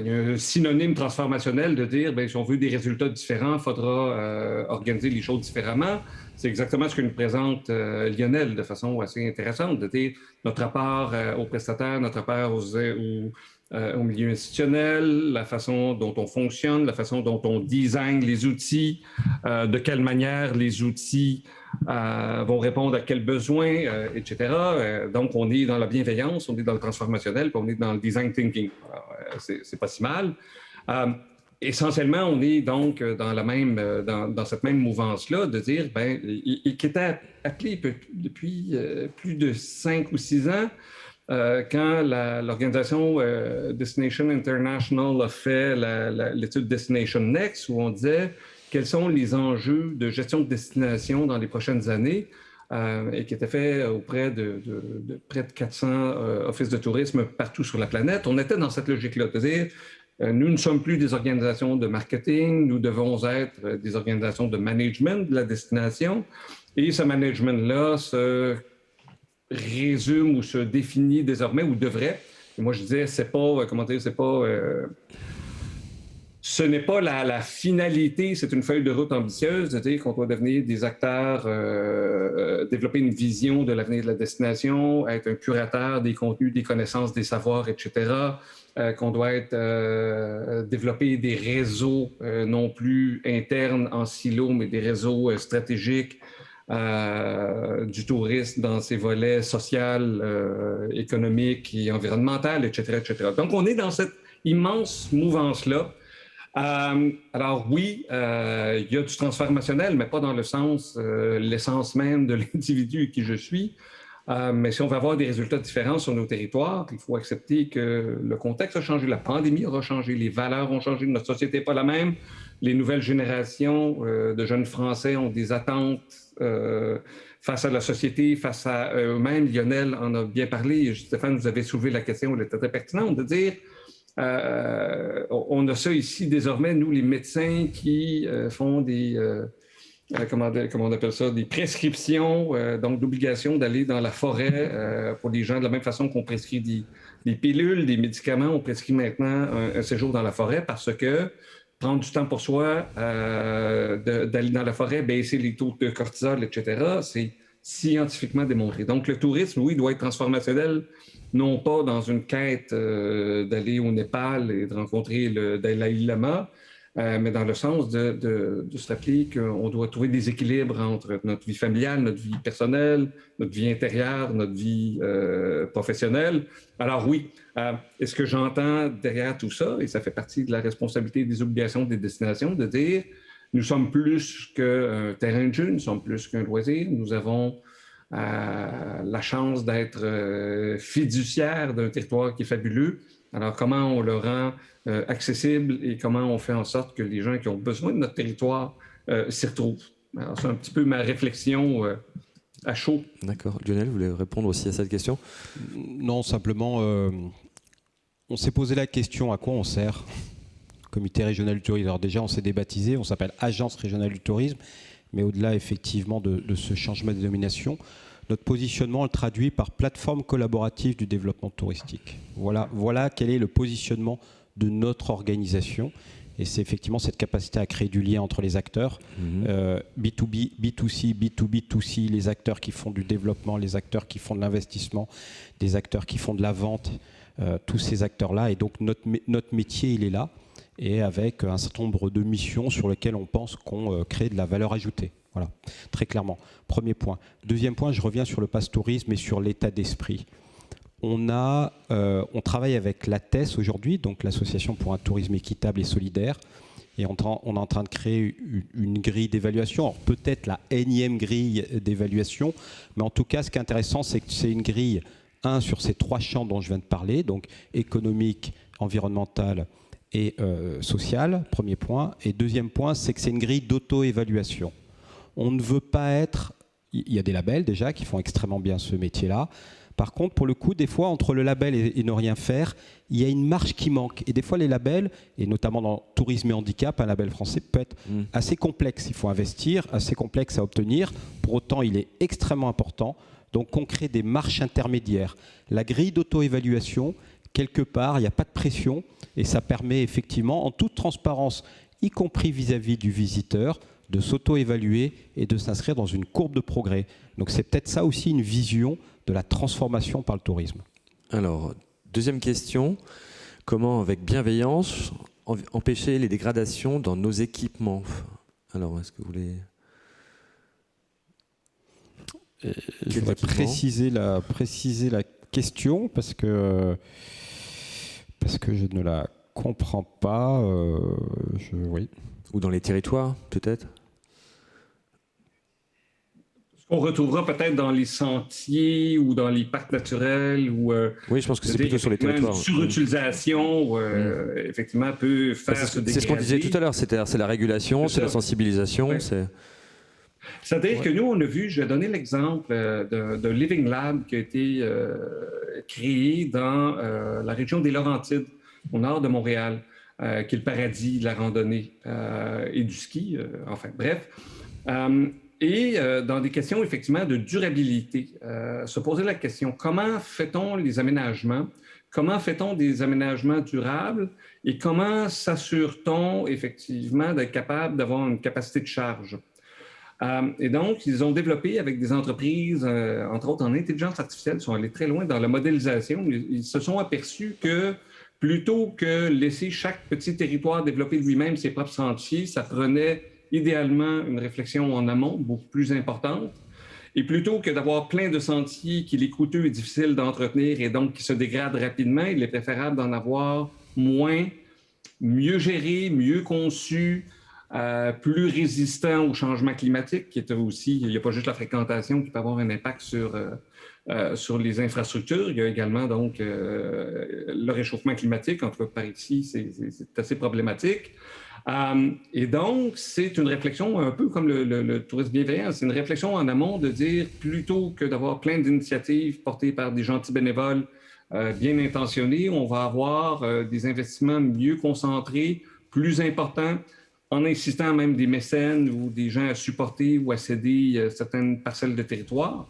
y a un synonyme transformationnel de dire, si on veut des résultats différents, il faudra organiser les choses différemment. C'est exactement ce que nous présente Lionel de façon assez intéressante, de dire notre rapport aux prestataires, notre rapport au milieu institutionnel, la façon dont on fonctionne, la façon dont on design les outils, de quelle manière les outils vont répondre à quels besoins, etc. Donc, on est dans la bienveillance, on est dans le transformationnel, puis on est dans le design thinking. C'est pas si mal. Essentiellement, on est donc dans cette même mouvance-là de dire, qui était appelé depuis plus de 5 ou 6 ans, quand l'organisation Destination International a fait l'étude Destination Next, où on disait quels sont les enjeux de gestion de destination dans les prochaines années, et qui était fait auprès de près de 400 offices de tourisme partout sur la planète. On était dans cette logique-là, de dire nous ne sommes plus des organisations de marketing, nous devons être des organisations de management de la destination, et ce management-là se résume ou se définit désormais, ou devrait. Et moi, je disais, ce n'est pas la finalité, c'est une feuille de route ambitieuse de dire qu'on doit devenir des acteurs, développer une vision de l'avenir de la destination, être un curateur des contenus, des connaissances, des savoirs, etc., qu'on doit développer des réseaux non plus internes en silo, mais des réseaux stratégiques du tourisme dans ses volets social, économique et environnemental, etc., etc. Donc, on est dans cette immense mouvance-là. Alors oui, il y a du transformationnel, mais pas dans le sens, l'essence même de l'individu qui je suis. Mais si on veut avoir des résultats différents sur nos territoires, il faut accepter que le contexte a changé, la pandémie aura changé, les valeurs ont changé, notre société n'est pas la même. Les nouvelles générations de jeunes Français ont des attentes face à la société, face à eux-mêmes. Lionel en a bien parlé. Stéphane, vous avez soulevé la question, elle était très pertinente, de dire on a ça ici désormais, nous les médecins qui font des... comment on appelle ça, des prescriptions, donc d'obligation d'aller dans la forêt pour les gens, de la même façon qu'on prescrit des pilules, des médicaments, on prescrit maintenant un séjour dans la forêt parce que prendre du temps pour soi, d'aller dans la forêt, baisser les taux de cortisol, etc., c'est scientifiquement démontré. Donc le tourisme, oui, doit être transformationnel, non pas dans une quête d'aller au Népal et de rencontrer le Dalai Lama, mais dans le sens de se rappeler qu'on doit trouver des équilibres entre notre vie familiale, notre vie personnelle, notre vie intérieure, notre vie professionnelle. Alors oui, est-ce que j'entends derrière tout ça, et ça fait partie de la responsabilité des obligations des destinations, de dire nous sommes plus qu'un terrain de jeu, nous sommes plus qu'un loisir, nous avons la chance d'être fiduciaire d'un territoire qui est fabuleux. Alors, comment on le rend accessible et comment on fait en sorte que les gens qui ont besoin de notre territoire s'y retrouvent? Alors, c'est un petit peu ma réflexion à chaud. D'accord. Lionel, vous voulez répondre aussi à cette question? Non, simplement, on s'est posé la question à quoi on sert, Comité régional du tourisme. Alors déjà, on s'est débaptisé, on s'appelle Agence régionale du tourisme, mais au-delà effectivement de ce changement de dénomination, notre positionnement le traduit par plateforme collaborative du développement touristique. Voilà quel est le positionnement de notre organisation. Et c'est effectivement cette capacité à créer du lien entre les acteurs, B2B, B2C, B2B2C, les acteurs qui font du développement, les acteurs qui font de l'investissement, des acteurs qui font de la vente, tous ces acteurs-là. Et donc notre métier, il est là, et avec un certain nombre de missions sur lesquelles on pense qu'on crée de la valeur ajoutée. Voilà, très clairement. Premier point. Deuxième point, je reviens sur le pass tourisme et sur l'état d'esprit. on travaille avec l'ATES aujourd'hui, donc l'Association pour un tourisme équitable et solidaire, et on est en train de créer une grille d'évaluation. Alors, peut-être la énième grille d'évaluation, mais en tout cas, ce qui est intéressant, c'est que c'est une grille, sur ces 3 champs dont je viens de parler, donc économique, environnemental et social, premier point. Et deuxième point, c'est que c'est une grille d'auto-évaluation. On ne veut pas être... Il y a des labels déjà qui font extrêmement bien ce métier-là. Par contre, pour le coup, des fois, entre le label et ne rien faire, il y a une marge qui manque. Et des fois, les labels, et notamment dans tourisme et handicap, un label français peut être assez complexe. Il faut investir, assez complexe à obtenir. Pour autant, il est extrêmement important. Donc, on crée des marches intermédiaires. La grille d'auto-évaluation, quelque part, il n'y a pas de pression. Et ça permet effectivement, en toute transparence, y compris vis-à-vis du visiteur, de s'auto-évaluer et de s'inscrire dans une courbe de progrès. Donc, c'est peut-être ça aussi une vision de la transformation par le tourisme. Alors, deuxième question, comment avec bienveillance empêcher les dégradations dans nos équipements? Alors, est-ce que vous voulez... Je voudrais préciser la question parce que je ne la comprends pas. Oui. Ou dans les territoires, peut-être? On retrouvera peut-être dans les sentiers ou dans les parcs naturels ou oui, je pense que c'est plutôt sur les territoires. Une surutilisation, effectivement, peut faire se dégrader. C'est ce qu'on disait tout à l'heure, c'est la régulation, c'est la sensibilisation. Oui. C'est-à-dire que nous, on a vu, je vais donner l'exemple de Living Lab qui a été créé dans la région des Laurentides, au nord de Montréal, qui est le paradis de la randonnée et du ski, enfin bref. Et dans des questions, effectivement, de durabilité, se poser la question, comment fait-on les aménagements? Comment fait-on des aménagements durables? Et comment s'assure-t-on, effectivement, d'être capable d'avoir une capacité de charge? Et donc, ils ont développé avec des entreprises, entre autres en intelligence artificielle, ils sont allés très loin dans la modélisation. Ils se sont aperçus que plutôt que laisser chaque petit territoire développer lui-même ses propres sentiers, ça prenait idéalement une réflexion en amont beaucoup plus importante. Et plutôt que d'avoir plein de sentiers qu'il est coûteux et difficile d'entretenir et donc qui se dégradent rapidement, il est préférable d'en avoir moins, mieux gérés, mieux conçus, plus résistants au changement climatique, qui est aussi, il n'y a pas juste la fréquentation qui peut avoir un impact sur les infrastructures, il y a également donc le réchauffement climatique, en tout cas par ici, c'est assez problématique. Et donc, c'est une réflexion un peu comme le tourisme bienveillant, c'est une réflexion en amont de dire, plutôt que d'avoir plein d'initiatives portées par des gentils bénévoles bien intentionnés, on va avoir des investissements mieux concentrés, plus importants, en insistant même des mécènes ou des gens à supporter ou à céder certaines parcelles de territoire.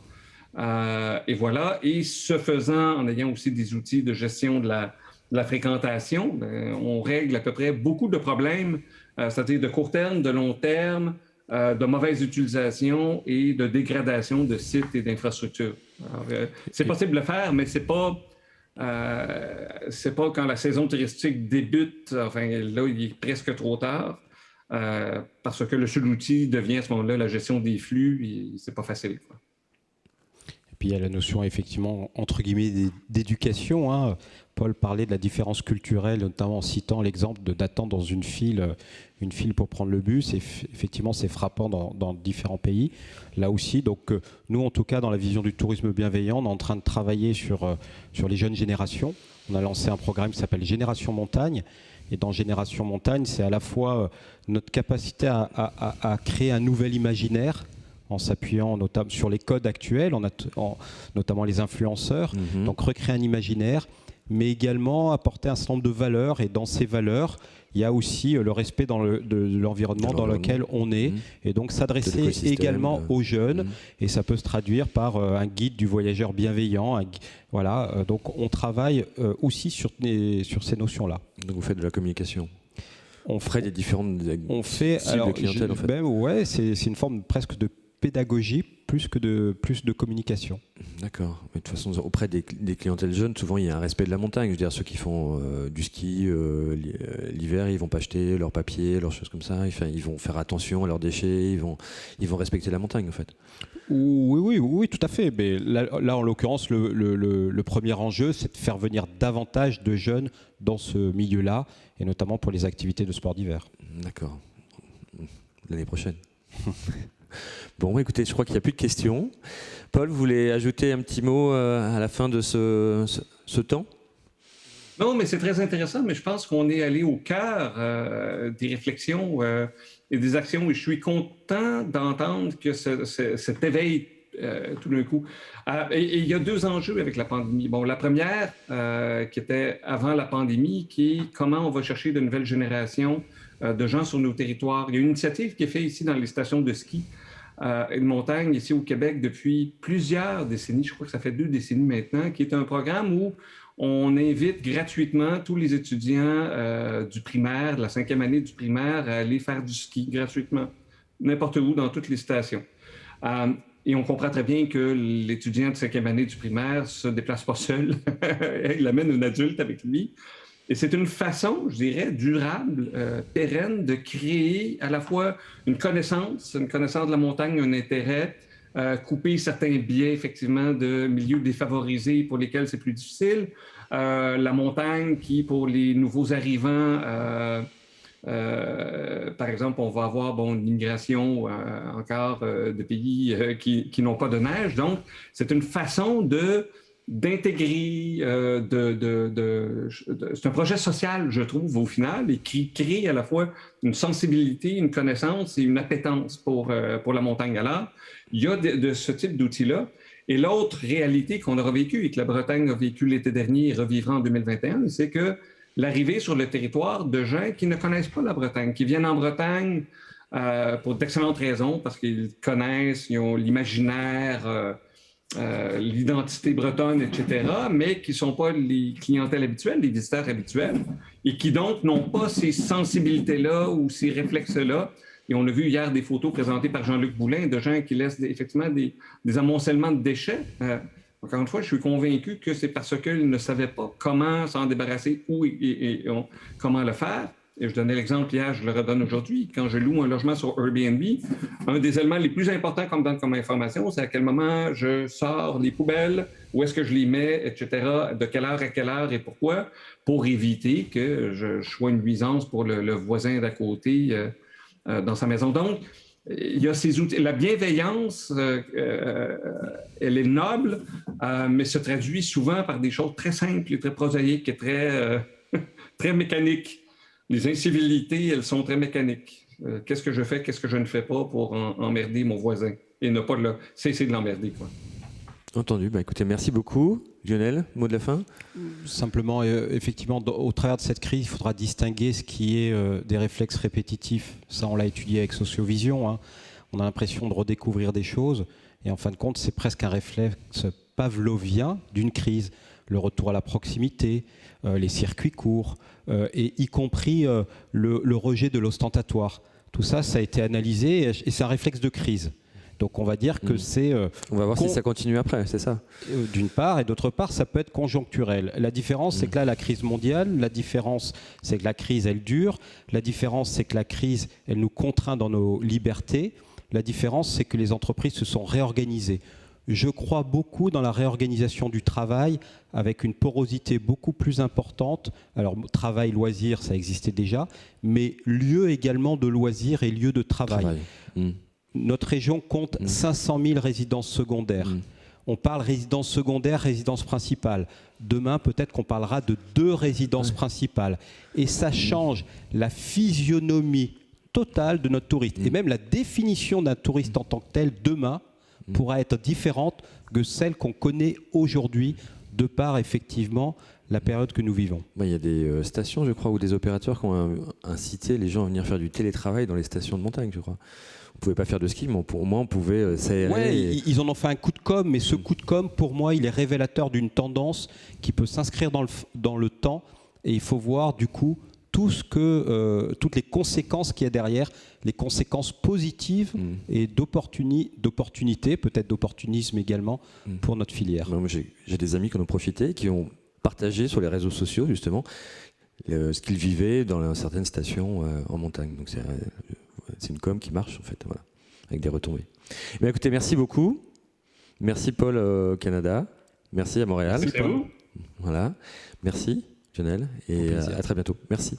Et voilà, et ce faisant, en ayant aussi des outils de gestion de la fréquentation, on règle à peu près beaucoup de problèmes, c'est-à-dire de court terme, de long terme, de mauvaise utilisation et de dégradation de sites et d'infrastructures. C'est possible de le faire, mais c'est pas quand la saison touristique débute, enfin là, il est presque trop tard, parce que le seul outil devient à ce moment-là la gestion des flux, et c'est pas facile, quoi. Puis il y a la notion, effectivement, entre guillemets, d'éducation. Hein. Paul parlait de la différence culturelle, notamment en citant l'exemple d'attendre dans une file pour prendre le bus. Et effectivement, c'est frappant dans différents pays. Là aussi, donc nous, en tout cas, dans la vision du tourisme bienveillant, on est en train de travailler sur les jeunes générations. On a lancé un programme qui s'appelle Génération Montagne. Et dans Génération Montagne, c'est à la fois notre capacité à créer un nouvel imaginaire, en s'appuyant notamment sur les codes actuels, notamment les influenceurs, donc recréer un imaginaire, mais également apporter un certain nombre de valeurs. Et dans ces valeurs, il y a aussi le respect de l'environnement dans lequel on est, et donc s'adresser également aux jeunes, et ça peut se traduire par un guide du voyageur bienveillant. Voilà, donc on travaille aussi sur ces notions-là. Donc vous faites de la communication. On ferait des différentes cibles de clientèle, en fait. Ouais, c'est une forme presque de pédagogie plus de communication. D'accord. Mais de toute façon, auprès des clientèles jeunes, souvent il y a un respect de la montagne. Je veux dire, ceux qui font du ski l'hiver, ils vont pas acheter leurs papiers, leurs choses comme ça. Enfin, ils vont faire attention à leurs déchets. Ils vont respecter la montagne, en fait. Oui, tout à fait. Mais là en l'occurrence, le premier enjeu, c'est de faire venir davantage de jeunes dans ce milieu-là, et notamment pour les activités de sport d'hiver. D'accord. L'année prochaine. Bon, écoutez, je crois qu'il n'y a plus de questions. Paul, vous voulez ajouter un petit mot à la fin de ce temps ? Non, mais c'est très intéressant, mais je pense qu'on est allé au cœur des réflexions et des actions. Et je suis content d'entendre que cet éveil, tout d'un coup. Et il y a 2 enjeux avec la pandémie. Bon, la première, qui était avant la pandémie, qui est comment on va chercher de nouvelles générations de gens sur nos territoires. Il y a une initiative qui est faite ici dans les stations de ski et de montagne, ici au Québec, depuis plusieurs décennies. Je crois que ça fait 2 décennies maintenant, qui est un programme où on invite gratuitement tous les étudiants du primaire, de la 5e année du primaire, à aller faire du ski gratuitement, n'importe où, dans toutes les stations. Et on comprend très bien que l'étudiant de 5e année du primaire ne se déplace pas seul. Il amène un adulte avec lui. Et c'est une façon, je dirais, durable, pérenne, de créer à la fois une connaissance de la montagne, un intérêt, couper certains biais, effectivement, de milieux défavorisés pour lesquels c'est plus difficile. La montagne qui, pour les nouveaux arrivants, par exemple, on va avoir une immigration encore de pays qui n'ont pas de neige. Donc, c'est une façon d'intégrer, c'est un projet social, je trouve, au final, et qui crée à la fois une sensibilité, une connaissance et une appétence pour la montagne. Alors, il y a de ce type d'outils-là. Et l'autre réalité qu'on aura vécue et que la Bretagne a vécu l'été dernier et revivra en 2021, c'est que l'arrivée sur le territoire de gens qui ne connaissent pas la Bretagne, qui viennent en Bretagne pour d'excellentes raisons, parce qu'ils connaissent, ils ont l'imaginaire, l'identité bretonne, etc., mais qui ne sont pas les clientèles habituelles, les visiteurs habituels, et qui donc n'ont pas ces sensibilités-là ou ces réflexes-là. Et on a vu hier des photos présentées par Jean-Luc Boulin de gens qui laissent effectivement des amoncellements de déchets. Encore une fois, je suis convaincu que c'est parce qu'ils ne savaient pas comment s'en débarrasser et comment le faire. Et je donnais l'exemple hier, je le redonne aujourd'hui. Quand je loue un logement sur Airbnb, un des éléments les plus importants qu'on me donne comme information, c'est à quel moment je sors les poubelles, où est-ce que je les mets, etc., de quelle heure à quelle heure et pourquoi, pour éviter que je sois une nuisance pour le voisin d'à côté dans sa maison. Donc, il y a ces outils. La bienveillance, elle est noble, mais se traduit souvent par des choses très simples et très prosaïques et très mécaniques. Les incivilités, elles sont très mécaniques. Qu'est-ce que je fais, qu'est-ce que je ne fais pas pour emmerder mon voisin et ne pas cesser de l'emmerder, quoi. Entendu. Écoutez, merci beaucoup. Lionel, mot de la fin ? Simplement, effectivement, au travers de cette crise, il faudra distinguer ce qui est des réflexes répétitifs. Ça, on l'a étudié avec Sociovision. Hein. On a l'impression de redécouvrir des choses. Et en fin de compte, c'est presque un réflexe pavlovien d'une crise. Le retour à la proximité, les circuits courts, et y compris le rejet de l'ostentatoire. Tout ça, ça a été analysé et c'est un réflexe de crise. Donc on va dire que c'est... on va voir si ça continue après, c'est ça ? D'une part, et d'autre part, ça peut être conjoncturel. La différence, c'est que là, la crise mondiale, la différence, c'est que la crise, elle dure. La différence, c'est que la crise, elle nous contraint dans nos libertés. La différence, c'est que les entreprises se sont réorganisées. Je crois beaucoup dans la réorganisation du travail avec une porosité beaucoup plus importante. Alors, travail, loisir, ça existait déjà, mais lieu également de loisirs et lieu de travail. Notre région compte 500 000 résidences secondaires. On parle résidence secondaire, résidence principale. Demain, peut-être qu'on parlera de 2 résidences principales. Et ça change la physionomie totale de notre touriste. Et même la définition d'un touriste en tant que tel, demain, pourra être différente que celle qu'on connaît aujourd'hui, de par effectivement la période que nous vivons. Il y a des stations, je crois, ou des opérateurs qui ont incité les gens à venir faire du télétravail dans les stations de montagne, je crois. On ne pouvait pas faire de ski, mais au moins on pouvait s'aérer. Ouais, ils en ont fait un coup de com', mais ce coup de com', pour moi, il est révélateur d'une tendance qui peut s'inscrire dans le temps. Et il faut voir, du coup, toutes les conséquences qu'il y a derrière, les conséquences positives et d'opportunités, peut-être d'opportunisme également, pour notre filière. J'ai des amis qui en ont profité, qui ont partagé sur les réseaux sociaux justement ce qu'ils vivaient dans certaines stations en montagne. Donc c'est une com qui marche en fait, voilà, avec des retombées. Mais écoutez, merci beaucoup. Merci Paul au Canada. Merci à Montréal. Merci à vous. Voilà. Merci Lionel et à très bientôt. Merci.